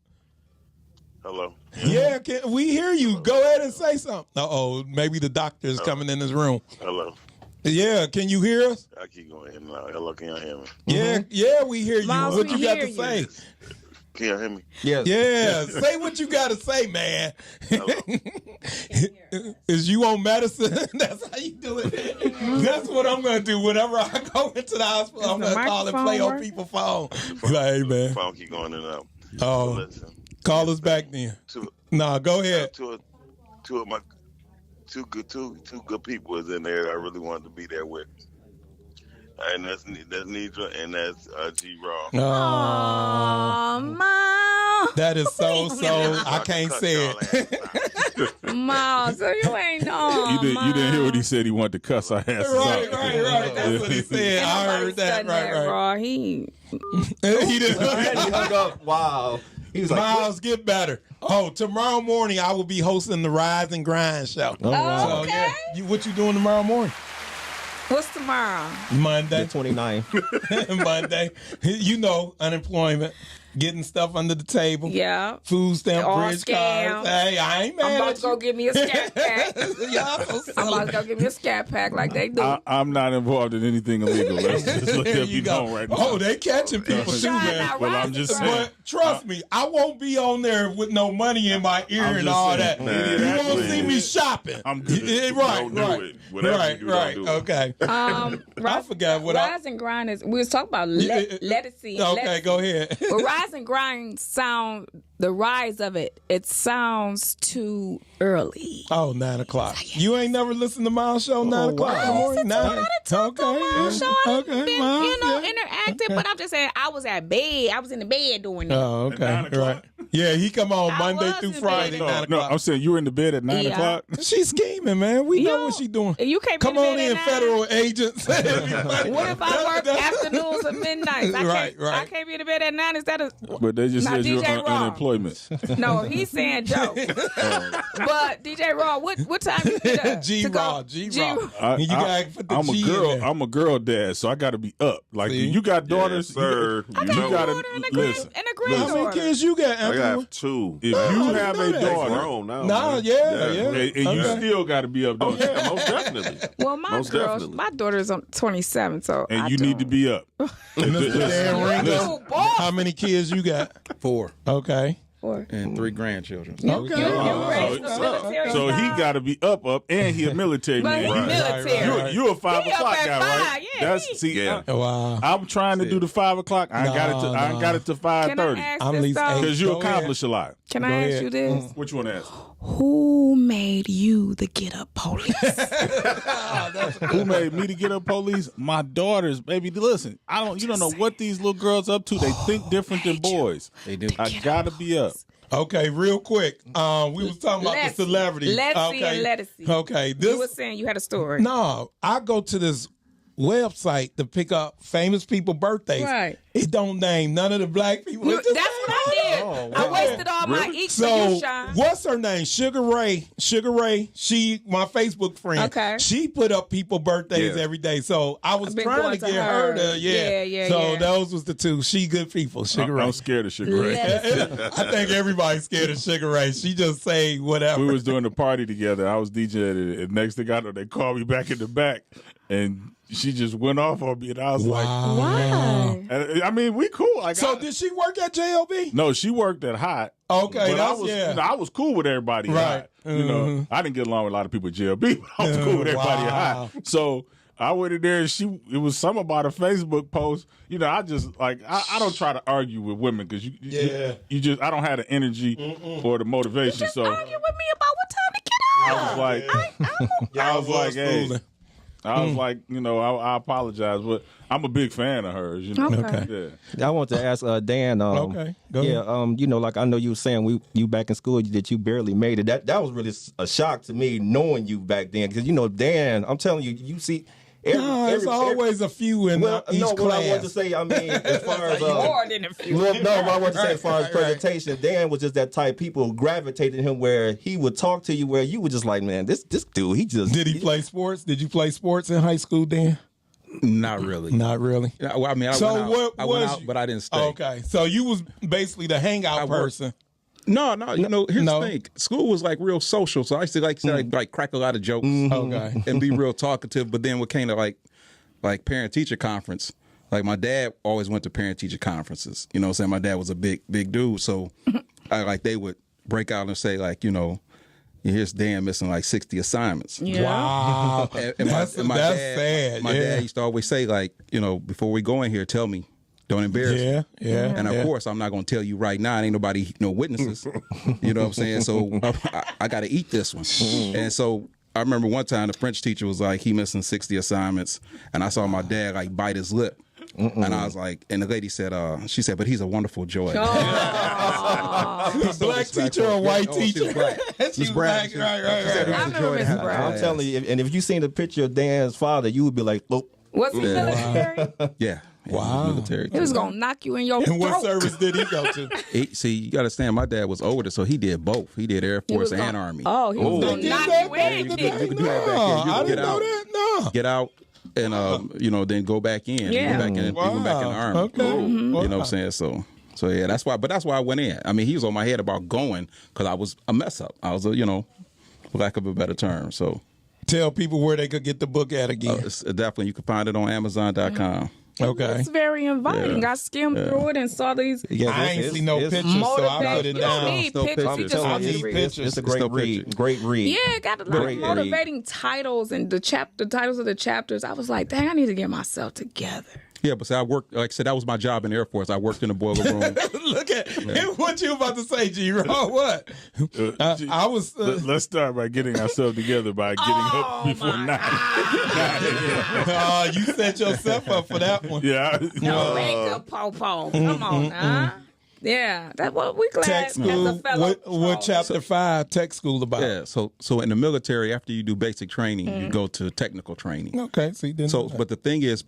Hello. Yeah, we hear you. Go ahead and say something. Uh-oh, maybe the doctor is coming in this room. Hello. Yeah, can you hear us? I keep going in and out. Hello, can y'all hear me? Yeah, we hear you. Miles, What we you got hear to you. say? Can y'all hear me? Yes. Yeah, say what you got to say, man. Hello. Is you on medicine? That's how you do it. That's what I'm going to do. Whenever I go into the hospital, I'm going to call and play on people's phone. Like, hey, man. Phone keep going in and out. Oh, Listen, call us back then. two Go ahead. of my two good people is in there that I really wanted to be there with. And that's Nidra and that's G-Raw. Oh, Miles. That is so. I can't say it. Miles, so you ain't on. You didn't hear what he said. He wanted to cuss our asses Right. out. That's what he said. I heard that. Right. Raw. He He didn't. He hung up. Wow. He was like, Miles, get better. Oh, tomorrow morning I will be hosting the Rise and Grind show. wow. So, yeah, what you doing tomorrow morning? What's tomorrow? Monday. 29. Monday. You know, unemployment, getting stuff under the table. Yeah. Food stamp, All bridge scams. cards. Hey, I ain't mad I'm about at to go you. get me a scat pack. Y'all so I'm about to silly. go get me a scat pack like they do. I'm not involved in anything illegal. Let's just let There that you be go. known right now. Oh, they catching people too, Shine man. out, Well, Rise I'm just and saying. But trust me, I won't be on there with no money in my ear I'm and just all saying, that. man. You won't see me shopping. I'm good. Yeah, Don't do it. Whatever you do, don't do it. Okay. I forgot what Rise and Grind is. We was talking about Lettucey. Okay, go ahead. Well, Rise Rise and Grind sound, the rise of it sounds too early. Oh, 9 o'clock. You ain't never listened to my show, 9 o'clock in the morning? Interactive, but I'm just saying, I was in the bed doing that. Oh, okay. Right. Yeah, he come on Monday through Friday, 9 o'clock. No, I'm saying you were in the bed at 9 o'clock? She's scheming, man. We know what she's doing. You can't come on in, federal agents. What if I work afternoons or midnights? Right. I can't be in the bed at 9 instead of. But they just said you're DJ on Raw. unemployment. No, he's saying Joe. But DJ Raw, what time you get up? G-Raw. I'm a girl dad, so I got to be up. Like, you got daughters, sir. I got a daughter and a granddaughter. How many kids you got, I Anthony? got 2. If you have a daughter, and you still got to be up, don't you? Most definitely. Well, my daughter's 27, so and you need to be up. Mr. Dan Ringo, how many kids you got? 4. Okay. 4. And 3 grandchildren. So he got to be up, and he a military But man. he's military. You a 5 He up o'clock at guy, 5, right? yeah, Wow. I'm trying to do the 5 o'clock. I ain't got it to Can I 5:30 ask I'm this least though? because you Go accomplish a lot. Can Go I ahead. ask you this? Which one ask? Who made you the get up police? Who made me to get up police? My daughters, baby. Listen, you don't know what these little girls up to. They think different than boys. They do. I gotta be up. Okay, real quick. We was talking about the celebrities. Lettucey. Okay, You were saying you had a story. No, I go to this website to pick up famous people birthdays. Right. It don't name none of the black people. That's what I did. I wasted all my eats for So you, Sean. what's her name? Sugar Ray. She my Facebook friend. Okay. She put up people birthdays every day. So I was I've been trying going to to get her. her to Yeah, So yeah. those was the 2. She good people. Sugar Ray. I'm scared of Sugar Ray. I think everybody's scared of Sugar Ray. She just say whatever. We was doing the party together. I was DJing, and next thing I know, they called me back in the back, and she just went off on me, and I was like, Why? and, I mean, we cool. Like, Did she work at JLB? No, she worked at Hot. Okay, but I was cool with everybody. Right. At Hot. You know, I didn't get along with a lot of people at JLB, but I was cool with everybody at Hot. So I went in there, and it was something about a Facebook post. You know, I just I don't try to argue with women because you just I don't have the energy or the motivation. Just so argue with me about what time to get up. I was like, hey. I was like, you know, I apologize, but I'm a big fan of hers. You know? Okay. Yeah. I want to ask Dan. Okay, go ahead. You know, like I know you were saying you back in school that you barely made it. That was really a shock to me knowing you back then because you know Dan. I'm telling you, you see. There's always a few in each class. What I wanted to say, I mean, as far as more than a few. what I wanted to say as far as presentation, Dan was just that type. People gravitated him where he would talk to you where you were just like, man, this dude, he just. Did he play sports? Did you play sports in high school, Dan? Not really. Not really. Well, I mean, I went out, but I didn't stay. Okay, so you was basically the hangout person. No, you know, here's the thing. School was like real social, so I used to like crack a lot of jokes, okay, and be real talkative. But then what came to like parent teacher conference, like my dad always went to parent teacher conferences. You know what I'm saying? My dad was a big dude, so they would break out and say like, you know, here's Dan missing like 60 assignments. Yeah. Wow, and that's sad. My dad used to always say like, you know, before we go in here, tell me. Don't embarrass me. Yeah. And of course, I'm not going to tell you right now. Ain't nobody, no witnesses. You know what I'm saying? So I got to eat this one. And so I remember one time the French teacher was like, he missing 60 assignments. And I saw my dad like bite his lip. And I was like, and the lady said, she said, but he's a wonderful joy. Black teacher or white teacher? She's black. She's black. Right. I remember Miss Brown. I'm telling you, and if you seen the picture of Dan's father, you would be like, look. Was he military? Yeah. Wow. Military. He was going to knock you in your throat. And what service did he go to? See, you got to understand, my dad was older, so he did both. He did Air Force and Army. Oh, he was going to knock you in. You can do that back then. You I can didn't know that. No. Get out and, you know, then go back in. Yeah. You go back in the Army. Okay. You know what I'm saying? So yeah, that's why I went in. I mean, he was on my head about going because I was a mess up. I was a, you know, for lack of a better term. So tell people where they could get the book at again. Definitely, you can find it on Amazon.com. Okay. It's very inviting. I skimmed through it and saw these. I ain't see no pictures, so I put it You down. don't need pictures. You just I want to need read. pictures. It's a great read. Great read. Yeah, it got a lot of motivating titles and the titles of the chapters. I was like, dang, I need to get myself together. Yeah, but see, I worked, like I said, that was my job in the Air Force. I worked in the boiler room. Look at what you about to say, G-Ro. What? I was. Let's start by getting ourselves together by getting up before 9. You set yourself up for that one. Yeah. No, makeup, po-po. Come on, huh? Yeah, that's what we glad. Tech school. As a fellow What chapter 5 tech school about? Yeah, so in the military, after you do basic training, you go to technical training. Okay, see, then. So, but the thing is,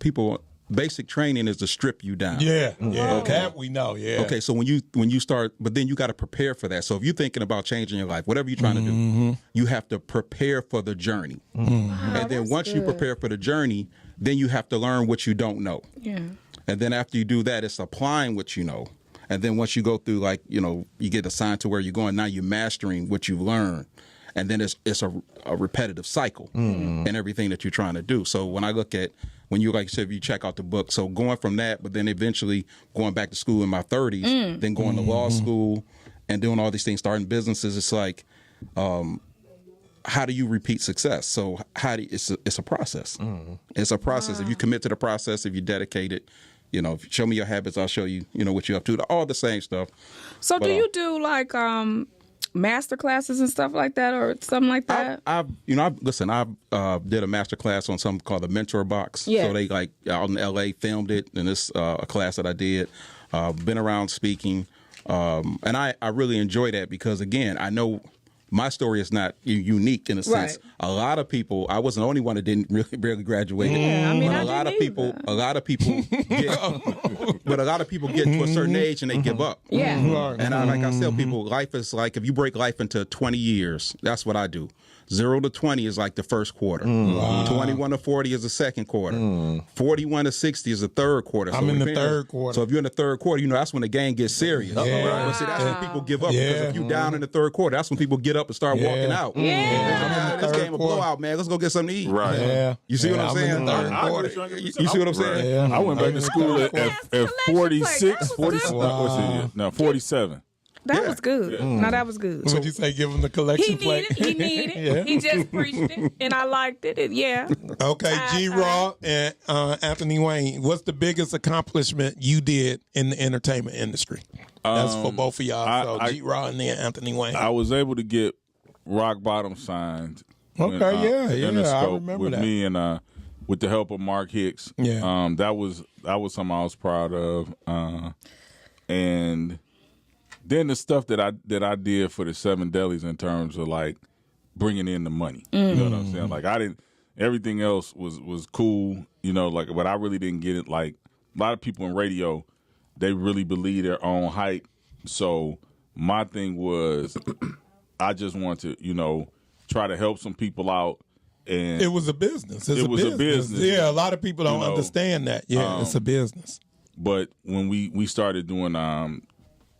basic training is to strip you down. Yeah, yeah, Okay. that we know. Yeah. Okay, so when you start, but then you got to prepare for that. So if you're thinking about changing your life, whatever you're trying to do, you have to prepare for the journey. And then once you prepare for the journey, then you have to learn what you don't know. Yeah. And then after you do that, it's applying what you know. And then once you go through, like, you get assigned to where you're going, now you're mastering what you've learned. And then it's a repetitive cycle in everything that you're trying to do. So when I look at, when you, like you said, if you check out the book, so going from that, but then eventually going back to school in my 30s, then going to law school and doing all these things, starting businesses, it's like, how do you repeat success? So it's a process. It's a process. Wow. If you commit to the process, if you dedicate it, if you show me your habits, I'll show you, what you're up to. All the same stuff. So do you do like master classes and stuff like that, or something like that? I did a master class on something called the Mentor Box. Yeah. So they out in LA filmed it, and it's a class that I did. Been around speaking, and I really enjoy that because, again, I know my story is not unique in a sense. Right. A lot of people, I wasn't the only one that didn't really barely graduate. Yeah, but a lot of people get to a certain age and they give up. Yeah. And I tell people, life is like, if you break life into 20 years, that's what I do. 0 to 20 is like the first quarter. Wow. 21 to 40 is the second quarter. 41 to 60 is the third quarter. I'm in the third quarter. So if you're in the third quarter, that's when the game gets serious. Yeah. But see, that's when people give up. Because if you're down in the third quarter, that's when people get up and start walking out. This game a blowout, man. Let's go get something to eat. Right. Yeah. You see what I'm saying? You see what I'm saying? Yeah. I went back to school at 46, 47. That was good. No, that was good. What'd you say? Give him the collection plate. He needed it. Yeah. He just preached it, and I liked it. Yeah. Okay, G-Raw and Anthony Wayne, what's the biggest accomplishment you did in the entertainment industry? That's for both of y'all. So G-Raw and then Anthony Wayne. I was able to get Rock Bottom signed. Okay, I remember with that. me and with the help of Mark Hicks. Yeah. That was something I was proud of. And then the stuff that I did for the 7 delis in terms of like bringing in the money. You know what I'm saying? Like everything else was cool, but I really didn't get it. Like a lot of people in radio, they really believe their own hype. So my thing was I just wanted to, try to help some people out. And it was a business. It was a business. Yeah, a lot of people don't understand that. Yeah, it's a business. But when we started doing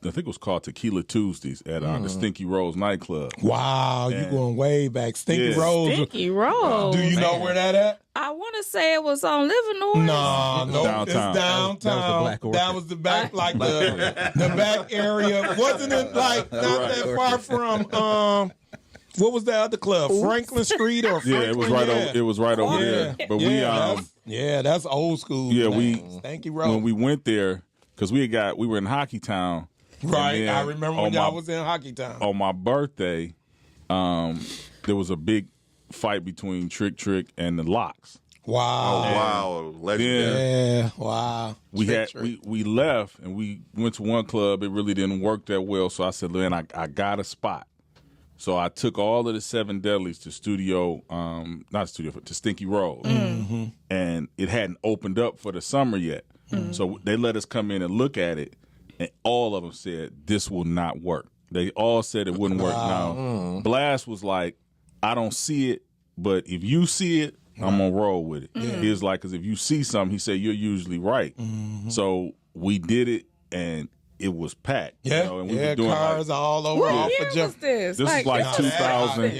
I think it was called Tequila Tuesdays at the Stinky Rose nightclub. Wow, you going way back. Stinky Rose. Stinky Rose. Do you know where that at? I want to say it was on Livernois. No, downtown. It's downtown. That was the back, like the back area. Wasn't it like not that far from what was the other club? Franklin Street or Franklin? Yeah, it was right over there. But that's old school. Yeah, Stinky Rose. When we went there, because we were in Hockey Town. Right, I remember when y'all was in Hockey Town. On my birthday, there was a big fight between Trick and the Locks. Wow! Wow! Legendary. Yeah! Wow! We left and we went to one club. It really didn't work that well, so I said, "Man, I got a spot." So I took all of the 7 delis to Stinky Rose, and it hadn't opened up for the summer yet. So they let us come in and look at it. And all of them said, this will not work. They all said it wouldn't work. Now, Blast was like, I don't see it, but if you see it, I'm going to roll with it. He was like, because if you see something, he said, you're usually right. So we did it, and it was packed. Yeah, and we were doing cars all over. What year was this? This is like 2000.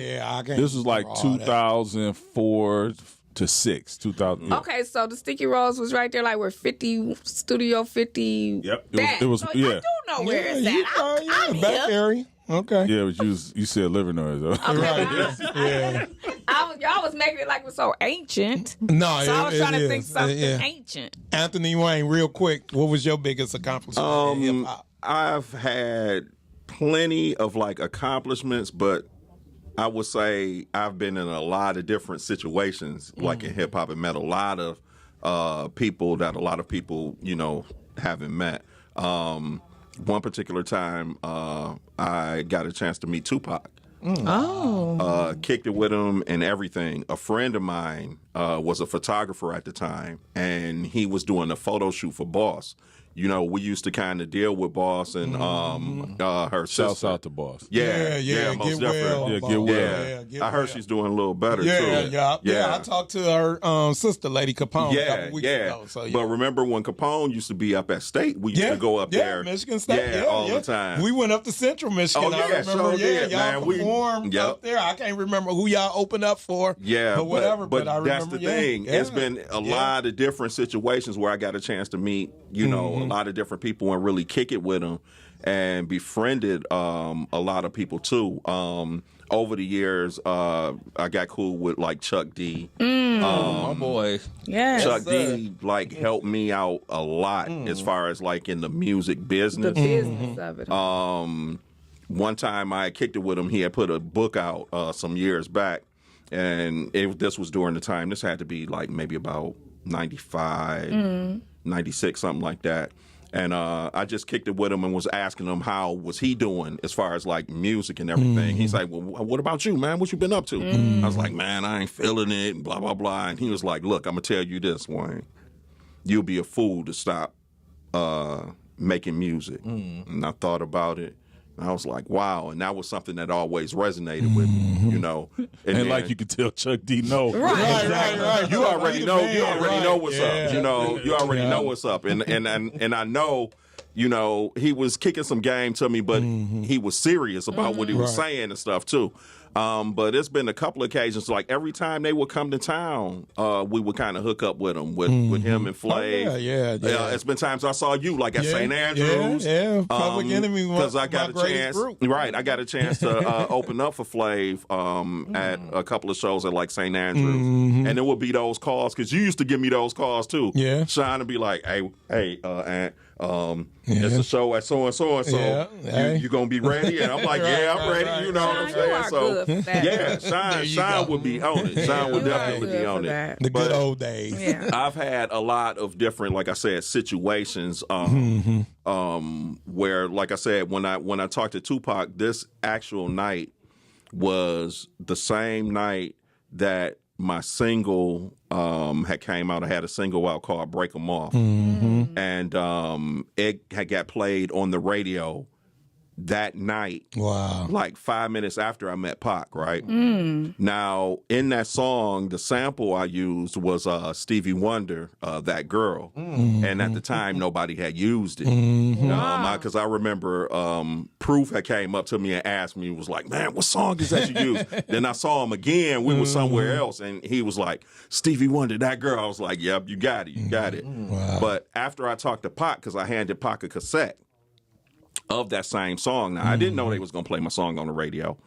This was like 2004 to 6, 2000. Yeah. Okay, so the Sticky Rose was right there, like where Studio 50. Yep, it was. Yeah. I do know where it's at. I'm back area. Okay. Yeah, but you said liver noise though. Right. Yeah. Y'all was making it like it was so ancient. No, So I was trying to think something Yeah. ancient. Anthony Wayne, real quick, what was your biggest accomplishment in hip-hop? I've had plenty of like accomplishments, but I would say I've been in a lot of different situations, like in hip hop, and met a lot of people that a lot of people, haven't met. One particular time, I got a chance to meet Tupac. Kicked it with him and everything. A friend of mine was a photographer at the time, and he was doing a photo shoot for Boss. We used to kind of deal with Boss and her sister. Shouts out to Boss. Yeah, most definitely. Get well. I heard she's doing a little better too. Yeah. I talked to her sister, Lady Capone, a couple weeks ago. So, But remember when Capone used to be up at State? We used to go up there. Michigan State. all the time. We went up to Central Michigan. I remember. Y'all performed up there. I can't remember who y'all opened up for. Yeah, but whatever. But I that's remember. the thing. It's been a lot of different situations where I got a chance to meet, a lot of different people and really kick it with them and befriended a lot of people too. Over the years, I got cool with like Chuck D. My boy. Yes. Chuck D helped me out a lot as far as like in the music business. The business of it. One time I kicked it with him. He had put a book out some years back, and this was during the time. This had to be like maybe about 95, 96, something like that. And I just kicked it with him and was asking him how was he doing as far as like music and everything. He's like, well, what about you, man? What you been up to? I was like, man, I ain't feeling it and blah, blah, blah. And he was like, look, I'm going to tell you this, Wayne. You'll be a fool to stop making music. And I thought about it. And I was like, wow. And that was something that always resonated with me, And then, like you could tell Chuck D no. Right. You already know. You already know what's up. You already know what's up. And I know, he was kicking some game to me, but he was serious about what he was saying and stuff too. But it's been a couple of occasions, like every time they would come to town, we would kind of hook up with him, with him and Flav. It's been times I saw you, like at St. Andrews. Public Enemy was I got a chance. Right, I got a chance to open up for Flav at a couple of shows at like St. Andrews, and it would be those calls because you used to give me those calls too. Yeah, Sean would be like, "Hey, Aunt, it's a show at so and so and so. You gonna be ready?" And I'm like, "Yeah, I'm ready." You know what I'm saying? So. Sean would be on it. Sean would definitely be on it. The good old days. Yeah. I've had a lot of different, like I said, situations where, like I said, when I talked to Tupac, this actual night was the same night that my single had came out. I had a single out called "Break 'Em Off," and it had got played on the radio that night. Wow. Like 5 minutes after I met Pac, right? Now, in that song, the sample I used was Stevie Wonder, That Girl. And at the time, nobody had used it. Because I remember Proof had came up to me and asked me, was like, man, what song is that you use? Then I saw him again. We were somewhere else. And he was like, Stevie Wonder, That Girl. I was like, yep, you got it. You got it. Wow. But after I talked to Pac, because I handed Pac a cassette of that same song. Now, I didn't know they was going to play my song on the radio.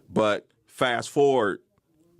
But fast forward,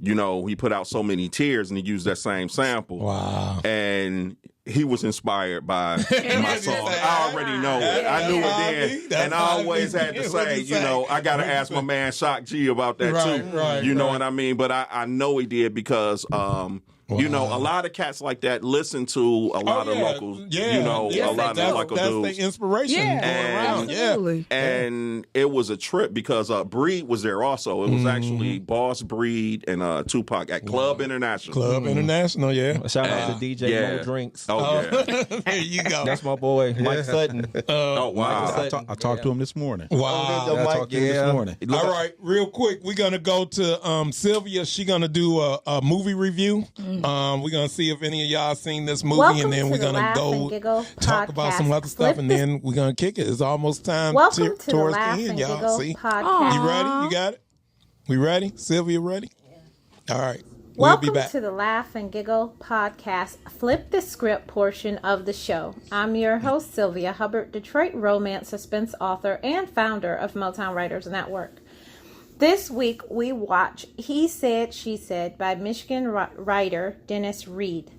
he put out So Many Tears and he used that same sample. Wow. And he was inspired by my song. I already know it. I knew it then. And I always had to say, I got to ask my man Shock G about that too. You know what I mean? But I know he did because... a lot of cats like that listen to a lot of locals. A lot of local dudes. That's the inspiration. Absolutely. And it was a trip because Breed was there also. It was actually Boss, Breed, and Tupac at Club International. Club International, Shout out to DJ Mo Drinks. Oh, yeah. There you go. That's my boy, Mike Sutton. Oh, wow. I talked to him this morning. Wow. I talked to him this morning. All right, real quick, we're going to go to Sylvia. She's going to do a movie review. We're going to see if any of y'all seen this movie, Welcome and then to we're the going to Laugh go and Giggle talk about some podcast. other stuff, and then we're going to kick it. It's almost time Welcome to the towards Laugh the end, and y'all. Giggle See? podcast. You ready? You got it? We ready? Sylvia ready? All right. Welcome be back. to the Laugh and Giggle podcast, Flip the Script portion of the show. I'm your host, Sylvia Hubbard, Detroit romance suspense author and founder of Motown Writers Network. This week we watch He Said, She Said by Michigan writer Dennis Reed.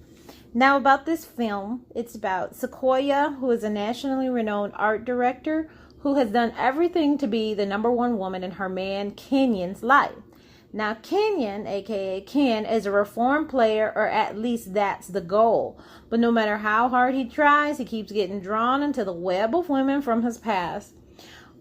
Now about this film, it's about Sequoia, who is a nationally renowned art director who has done everything to be the number one woman in her man Kenyon's life. Now, Kenyon, aka Ken, is a reformed player, or at least that's the goal. But no matter how hard he tries, he keeps getting drawn into the web of women from his past.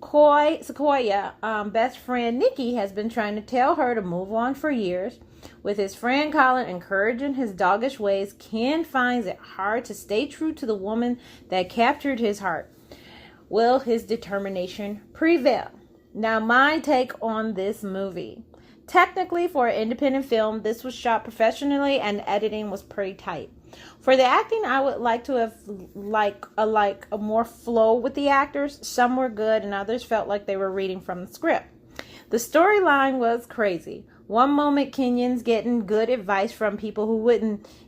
Sequoia, best friend Nikki, has been trying to tell her to move on for years. With his friend Colin encouraging his doggish ways, Ken finds it hard to stay true to the woman that captured his heart. Will his determination prevail? Now, my take on this movie. Technically, for an independent film, this was shot professionally and editing was pretty tight. For the acting, I would like to have a more flow with the actors. Some were good and others felt like they were reading from the script. The storyline was crazy. One moment Kenyon's getting good advice from people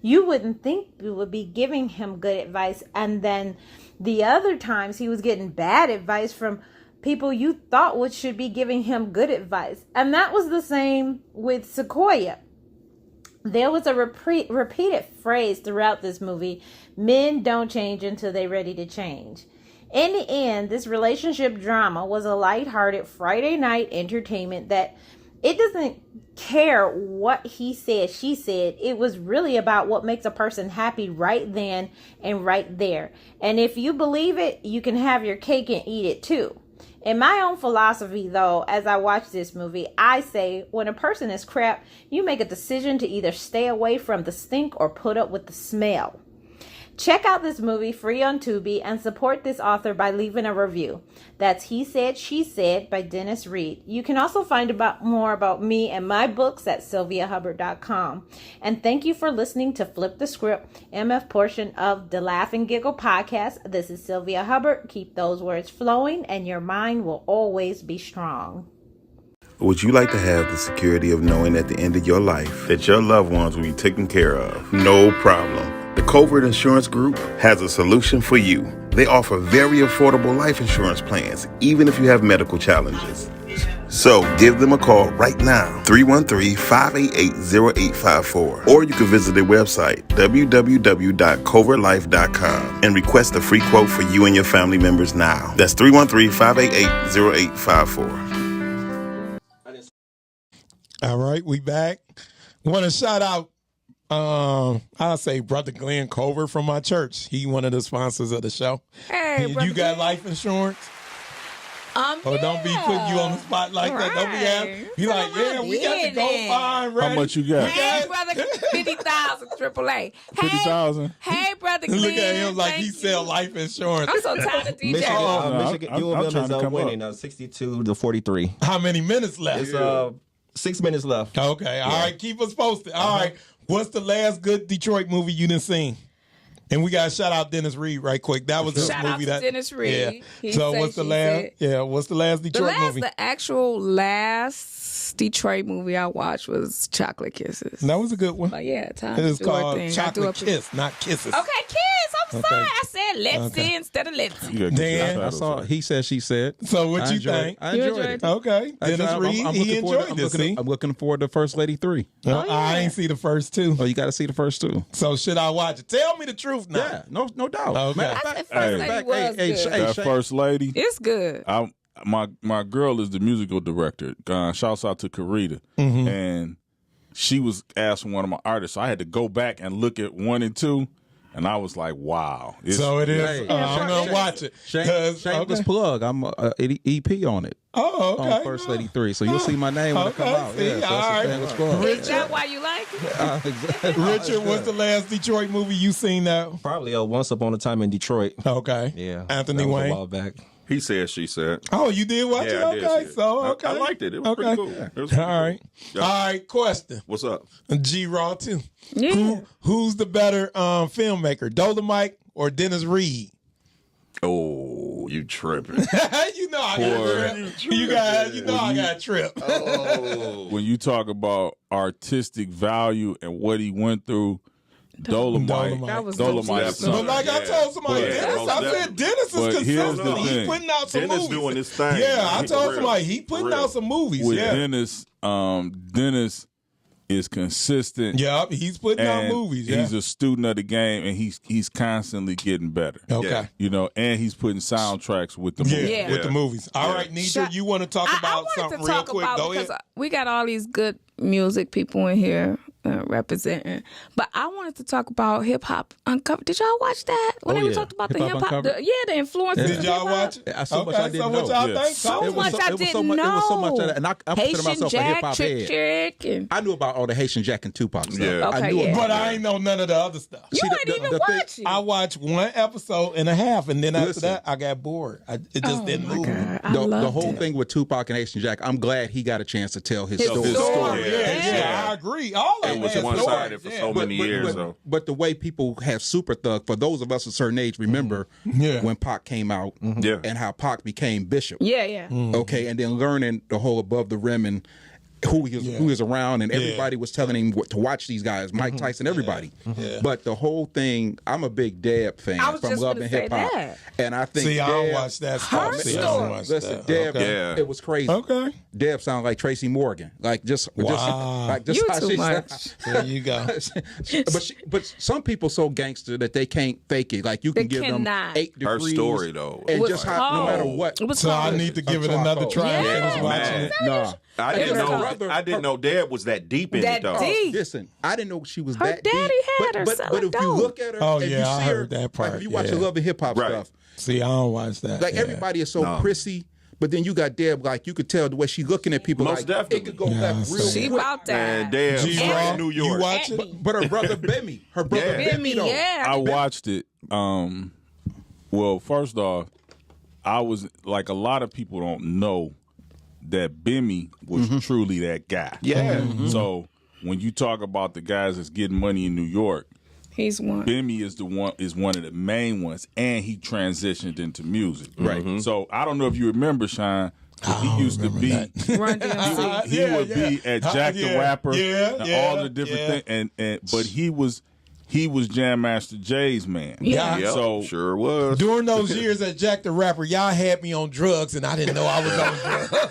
you wouldn't think would be giving him good advice, and then the other times he was getting bad advice from people you thought should be giving him good advice. And that was the same with Sequoia. There was a repeated phrase throughout this movie: men don't change until they're ready to change. In the end, this relationship drama was a lighthearted Friday night entertainment that it doesn't care what he said, she said. It was really about what makes a person happy right then and right there. And if you believe it, you can have your cake and eat it too. In my own philosophy, though, as I watch this movie, I say when a person is crap, you make a decision to either stay away from the stink or put up with the smell. Check out this movie free on Tubi and support this author by leaving a review. That's He Said, She Said by Dennis Reed. You can also find more about me and my books at sylviahubbard.com. And thank you for listening to Flip the Script, MF portion of the Laugh and Giggle podcast. This is Sylvia Hubbard. Keep those words flowing and your mind will always be strong. Would you like to have the security of knowing at the end of your life that your loved ones will be taken care of? No problem. The Covert Insurance Group has a solution for you. They offer very affordable life insurance plans, even if you have medical challenges. So give them a call right now, 313-588-0854. Or you can visit their website, www.covertlife.com, and request a free quote for you and your family members now. That's 313-588-0854. All right, we back. Want to shout out I'll say Brother Glenn Cover from my church. He one of the sponsors of the show. Hey, you Brother got Glenn. life insurance? Don't be putting you on the spot like that. Don't be like, we got to go find ready. How much you got? Hey, Brother, 50,000 AAA. 50,000. Hey, Brother Glenn. Look at him like he sell life insurance. I'm so tired of DJ. Michigan, UofM is winning 62-43. How many minutes left? It's 6 minutes left. Okay, all right. Keep us posted. All right. What's the last good Detroit movie you done seen? And we got to shout out Dennis Reed right quick. That was the movie that Dennis Reed. Yeah. So what's the last? What's the last Detroit movie? The actual last Detroit movie I watched was Chocolate Kisses. That was a good one. But yeah, time it was to do our called thing. Chocolate Kiss, not Kisses. Okay, Kiss. I'm sorry. I said let's see instead of let's see. Dan, I saw He Said, She Said. So what you think? I enjoyed it. Okay. Dennis Reed, he enjoyed this. I'm looking forward to First Lady 3. I ain't see the first two. Oh, you got to see the first two. So should I watch it? Tell me the truth now. Yeah, no doubt. Okay. That First Lady. It's good. My girl is the musical director. Shouts out to Karita. And she was asked from one of my artists, so I had to go back and look at 1 and 2. And I was like, wow. So it is. I'm going to watch it. Shameless plug. I'm EP on it. Oh, okay. On First Lady 3. So you'll see my name when it comes out. See, so all shameless plug. Is that why you like it? Exactly. Richard, what's the last Detroit movie you seen now? Probably Once Upon a Time in Detroit. Okay. Yeah. Anthony that was Wayne. a while back. He said, she said. Oh, you did watch it? I did Okay. see it. So, I liked it. It was pretty cool. It was pretty All right. cool. All right. Question. What's up? G-Raw, too. Yeah. Who's the better filmmaker, Dolomite or Dennis Reed? Oh. you tripping. You know I got trip. You know I got trip. When you talk about artistic value and what he went through, Dolomite. But like I told somebody, Dennis, I said Dennis is consistent. He's putting out some Dennis movies. doing his thing. Yeah, I told somebody he putting out some movies. With yeah. Dennis is consistent. Yep, he's putting out movies. Yeah. He's a student of the game, and he's constantly getting better. Okay. You know, and he's putting soundtracks with the movies. Yeah, with the movies. All right, Nidra, you want to talk about something real quick? Go ahead. We got all these good music people in here representing, but I wanted to talk about Hip Hop Uncovered. Did y'all watch that? When they were talking about the hip hop, the influences. Did y'all watch it? So much I didn't know. What y'all think? So much I didn't know. It was so much of that, and I consider Haitian myself Jack, a hip hop Trick head. I knew about all the Haitian Jack and Tupac stuff. Yeah. I knew about but I ain't know none of the other stuff. You ain't even watch it. I watched 1 episode and a half, and then after that, I got bored. It just didn't move. The whole thing with Tupac and Haitian Jack, I'm glad he got a chance to tell his story. Yeah, I agree. All of it was one-sided for so many years, though. But the way people have Super Thug, for those of us a certain age, remember when Pac came out and how Pac became Bishop. Yeah. Okay, and then learning the whole above the rim and who is around, and everybody was telling him to watch these guys, Mike Tyson, everybody. But the whole thing, I'm a big Deb fan from Love and Hip Hop, and I think I don't watch that stuff. Listen, Deb, it was crazy. Okay, Deb sounded like Tracy Morgan, just you too much. There you go. but some people so gangster that they can't fake it. Like you can give them 8 degrees. Her story though, and just no matter what. So I need to give it another try. And watching it. No. I didn't know Deb was that deep in it though. Listen, I didn't know she was her that daddy deep. Had her but if you look at her, I you see heard her, that part. Like if you watch the Love and Hip Hop stuff. See, I don't watch that. Like everybody is so prissy. But then you got Deb, like you could tell the way she looking at people. Most like definitely. it could go left real She quick. about that. And Deb, in New York. You watch it? But her brother Bimmy, Bimmy, though. I watched it. Well, first off, I was like a lot of people don't know that Bimmy was truly that guy. Yeah. So when you talk about the guys that's getting money in New York, he's one. Bimmy is one of the main ones, and he transitioned into music. Right. So I don't know if you remember, Sean. He used to be. Run DMC. He would be at Jack the Rapper, and all the different things, but he was Jam Master Jay's man. Yeah. Yep, So sure was. During those years at Jack the Rapper, y'all had me on drugs, and I didn't know I was on drugs.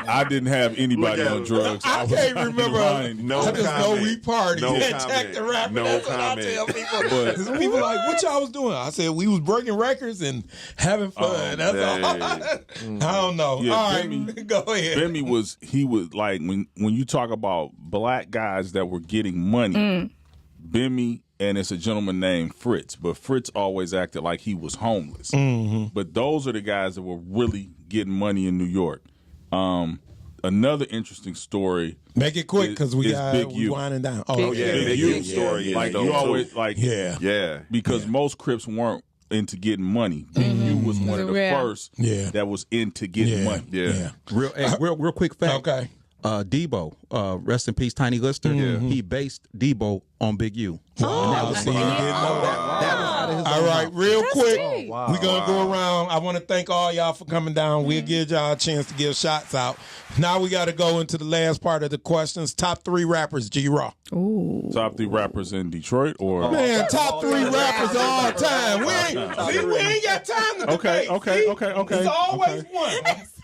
I didn't have anybody on drugs. I can't remember. I just know we partied at Jack the Rapper. No That's comment. what I tell people. People like, what y'all was doing? I said, we was breaking records and having fun. That's all. I don't know. Yeah, all right, Bimmy, go ahead. Bimmy was like when you talk about black guys that were getting money, Bimmy, and it's a gentleman named Fritz, but Fritz always acted like he was homeless. But those are the guys that were really getting money in New York. Another interesting story. Make it quick because we U. winding down. Big U story. Like you always like because most Crips weren't into getting money. Big U was one of the first that was into getting money. Yeah. Real quick fact. Okay. Debo, rest in peace, Tiny Lister. He based Debo on Big U. All right, real quick, we're going to go around. I want to thank all y'all for coming down. We'll give y'all a chance to give shots out. Now we got to go into the last part of the questions. Top 3 rappers, G-Raw. Top 3 rappers in Detroit or? Man, top 3 rappers all time. We ain't got time to debate. Okay. It's always one.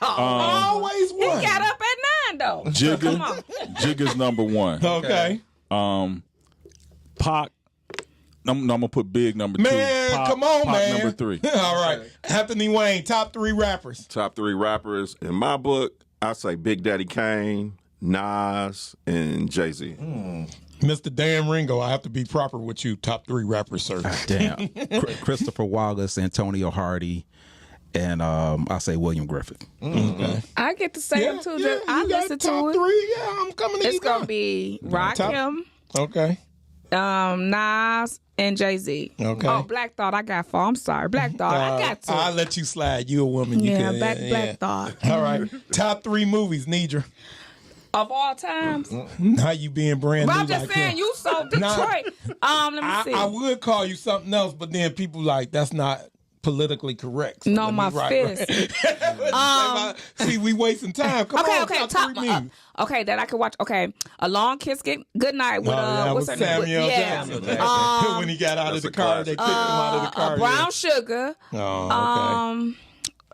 Always one. He got up at 9, though. Jigga's number 1. Okay. Pac. I'm gonna put Big number 2. Man, come on, Pac man. number 3. All right. Anthony Wayne, top 3 rappers. Top 3 rappers. In my book, I say Big Daddy Kane, Nas, and Jay-Z. Mr. Dan Ringo, I have to be proper with you. Top 3 rappers, sir. Damn. Christopher Wallace, Antonio Hardy, and I say William Griffith. Okay. I get to say them too. I listen to top it. 3. Yeah, I'm coming to It's you. gonna be Rakim, Okay. Nas, and Jay-Z. Okay. Oh, Black Thought, I got 4. I'm sorry, Black Thought, I got 2. I'll let you slide. You a woman. You can, Black Thought. All right. Top 3 movies, Nidra. Of all times. Now you being brand But new I'm just like saying, him. you so Detroit. Let me see. I would call you something else, but then people like, that's not politically correct. So No, let me my write, fist. See, we wasting time. Come on, Okay. top three music. Okay, that I could watch. Okay, A Long Kiss Goodnight with what's her name? Samuel Jackson. When he got out of the car, they kicked him out of the car. Brown Sugar. Oh,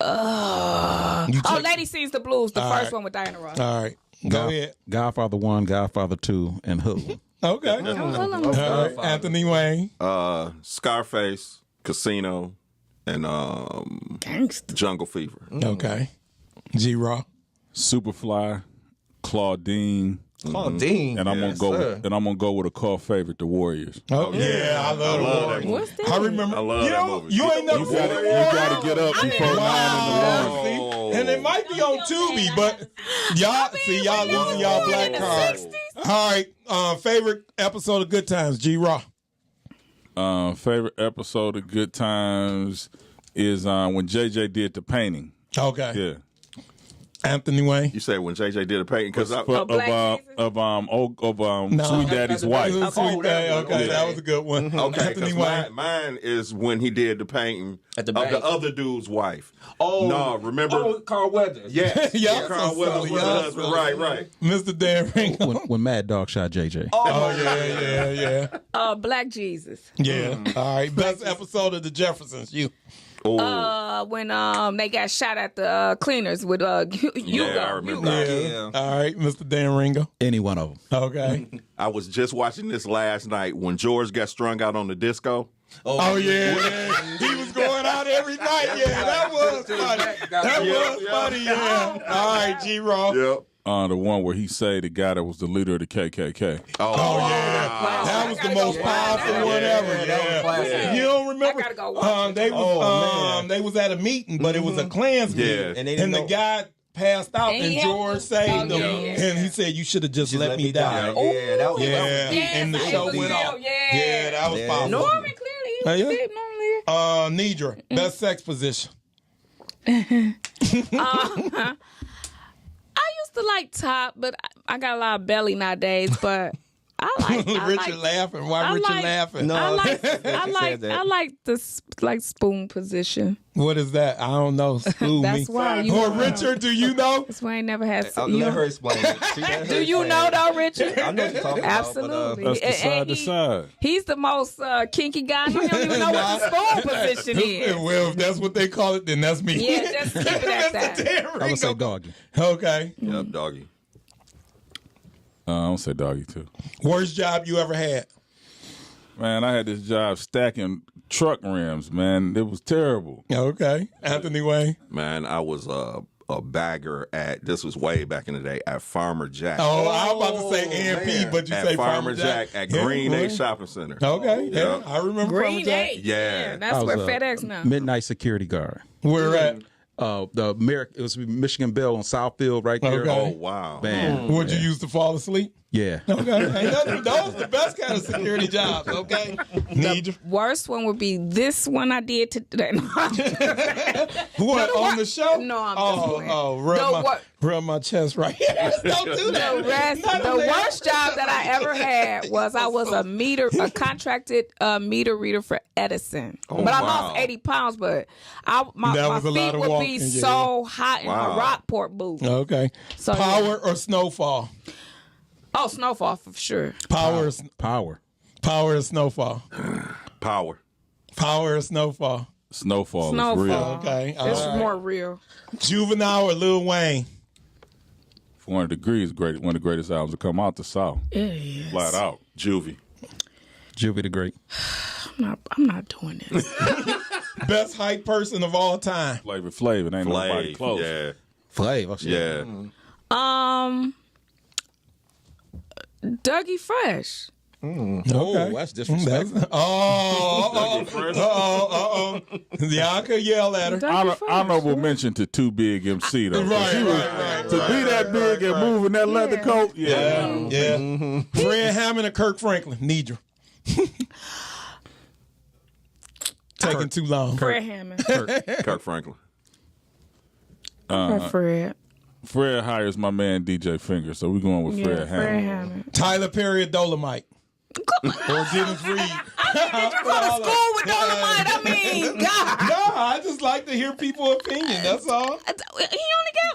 okay. Lady Sings the Blues, the first one with Diana Ross. All right, go ahead. Godfather 1, Godfather 2, and who? Okay. All right. Anthony Wayne. Scarface, Casino, and Jungle Fever. Okay. G-Raw. Superfly, Claudine. And I'm gonna go with a cult favorite, The Warriors. Oh yeah, I love that movie. What's that? I remember. I love that movie. You ain't never seen it. You gotta get up before 9 in the morning. And it might be on Tubi, but y'all losing y'all black cards. All right, favorite episode of Good Times, G-Raw. Favorite episode of Good Times is when JJ did the painting. Okay. Yeah. Anthony Wayne. You said when JJ did a painting because of Sweet Daddy's wife. Sweet Daddy. Okay, that was a good one. Okay, Anthony Wayne. mine is when he did the painting of the other dude's wife. Oh, no, remember Carl Weathers? Yes, Yeah, Carl so Weathers was silly. the husband. Right. Mr. Dan Ringo. When Mad Dog shot JJ. Oh yeah. Black Jesus. Yeah. All right. Best episode of The Jeffersons. You. When they got shot at the cleaners with Hugo. Yeah, I remember that. Yeah. All right, Mr. Dan Ringo. Any one of them. Okay. I was just watching this last night when George got strung out on the disco. Oh yeah. He was going out every night. Yeah, that was funny. That was funny. Yeah. All right, G-Raw. Yep. The one where he said the guy that was the leader of the KKK. Oh yeah, that was the most powerful one ever. Yeah. You don't remember? I gotta go watch They was at a meeting, but it was a Klansman. Yeah. And the guy passed out, and George saved him, and he said, "You should have just let me die." Yeah, that was and the show went off. Yeah, that was powerful. Norman clearly. He was big, Norman. Nidra, best sex position. I used to like top, but I got a lot of belly nowadays. But I like laughing. Why Richard laughing? No, I like the spoon position. What is that? I don't know. School That's me. why you Or know. Richard, do you know? That's why I ain't never had. I'll let her explain it. Do you know though, Richard? I know what you're talking about. Absolutely. That's the side to side. He's the most kinky guy. I don't even know what the spoon position is. Well, if that's what they call it, then that's me. Yeah, just keep it at that. I would say doggy. Okay. Yep, doggy. I'm gonna say doggy too. Worst job you ever had? Man, I had this job stacking truck rims. Man, it was terrible. Okay. Anthony Wayne. Man, I was a bagger at, this was way back in the day, at Farmer Jack. Oh, I was about to say AMP, but you at say Farmer Jack at Green Day Shopping Center. Okay. Yeah, I remember Farmer Green Jack. Day. Yeah. That's where FedEx now. Midnight security guard. Where at? It was Michigan Bell on Southfield right there. Okay. Oh, wow. Man. Would you use to fall asleep? Yeah. Okay. Ain't nothing, those the best kind of security jobs, okay? The worst one would be this one I did today. What, on the show? No, I'm just playing. Rub my chest right here. Don't do that. The worst job that I ever had was I was a contracted meter reader for Edison. Oh, but I wow. lost 80 pounds, but my was a lot feet of would walking, be so hot in Wow. my Rockport boot. Okay. So, Power or snowfall? Oh, snowfall for sure. Power or snowfall? Power. Power or snowfall? Snowfall is real. Okay. It's more real. Juvenile or Lil Wayne? 400 Degrees, one of the greatest albums to come out the South. It is. Flat out. Juvie. Juvie the Great. I'm not doing this. Best hype person of all time? Flavor Flav. It ain't nobody close. Yeah. Flav. Yeah. Dougie Fresh. Oh, that's disrespectful. Yeah, I could yell at her. Honorable mention to Too Big MC though. Right. To be that big and moving that leather coat. Yeah. Mm-hmm. Fred Hammond or Kirk Franklin? Nidra. Taking too long. Fred Hammond. Kirk Franklin. Fred. Fred hires my man DJ Finger, so we're going with Fred Hammond. Tyler Perry or Dolomite? Or Dennis Reed? Did you go to school with Dolomite? I mean, God. No, I just like to hear people's opinion. That's all. He only got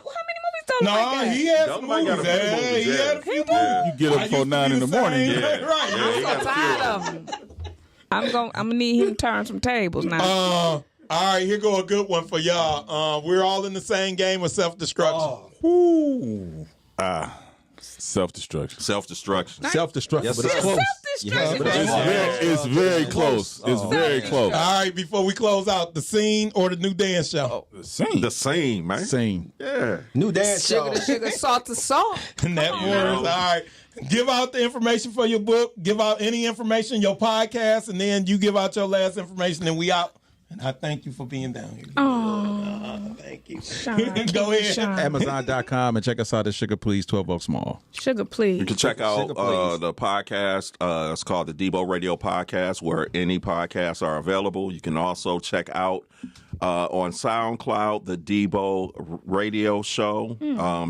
how many movies? Don't No, he had some movies. He had a few movies. You get up before 9 in the morning. Right. I'm so tired of him. I'm gonna need him to turn some tables now. All right, here go a good one for y'all. We're all in the same game of self-destruction. Self-destruction. Self-destruction. Self-destruction, Yes, but it's sir. close. It's very close. It's very close. All right, before we close out, the scene or the new dance show? The scene, man. Scene. Yeah. New dance show. Sugar to sugar, salt to salt. And that works. All right. Give out the information for your book. Give out any information, your podcast, and then you give out your last information, and we out. And I thank you for being down here. Oh, thank you. Go ahead. Amazon.com and check us out at Sugar Please 12 Oaks Mall. Sugar Please. You can check out the podcast. It's called the Debo Radio Podcast, where any podcasts are available. You can also check out on SoundCloud the Debo Radio Show.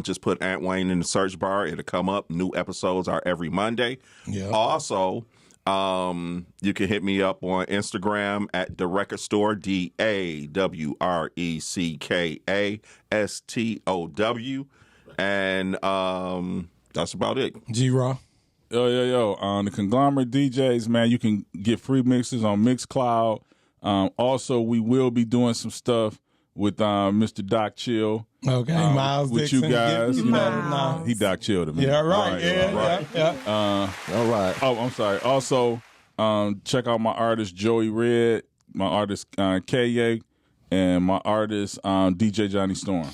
Just put Aunt Wayne in the search bar. It'll come up. New episodes are every Monday. Yeah. Also, you can hit me up on Instagram at The Record Store, DAWRECKASTOW. And that's about it. G-Raw. Yo. The Conglomerate DJs, man, you can get free mixes on Mixcloud. Also, we will be doing some stuff with Mr. Doc Chill. Okay, Miles with Dixon. you guys. You know, he Doc Chilled to me. Yeah, right. Yeah. All right. Oh, I'm sorry. Also, check out my artist Joey Red, my artist K-Ye, and my artist DJ Johnny Storm.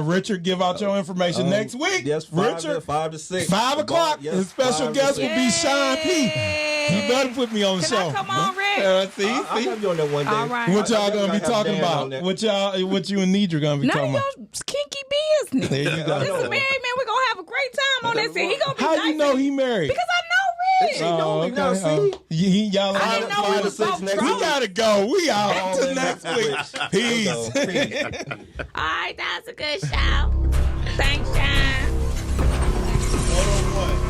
Richard, give out your information next week. Yes, Richard. 5 to 6. 5 o'clock. Yes, His special 5 guest to will 6. be Sean P. You better put me on the show. I come on, Rick? I'll have you on that one day. All right. What y'all gonna be I'll have talking Dan on about? that. What you and Nidra gonna be None talking of about? your kinky business. There you go. This is married man. We're gonna have a great time on this. And he gonna be How nice you know he married? because I know Rick. She know me now, see? Y'all I didn't know he was so next drunk. we gotta go. We out till next week. Peace. All right, that was a good show. Thanks, Sean. Hold on, what?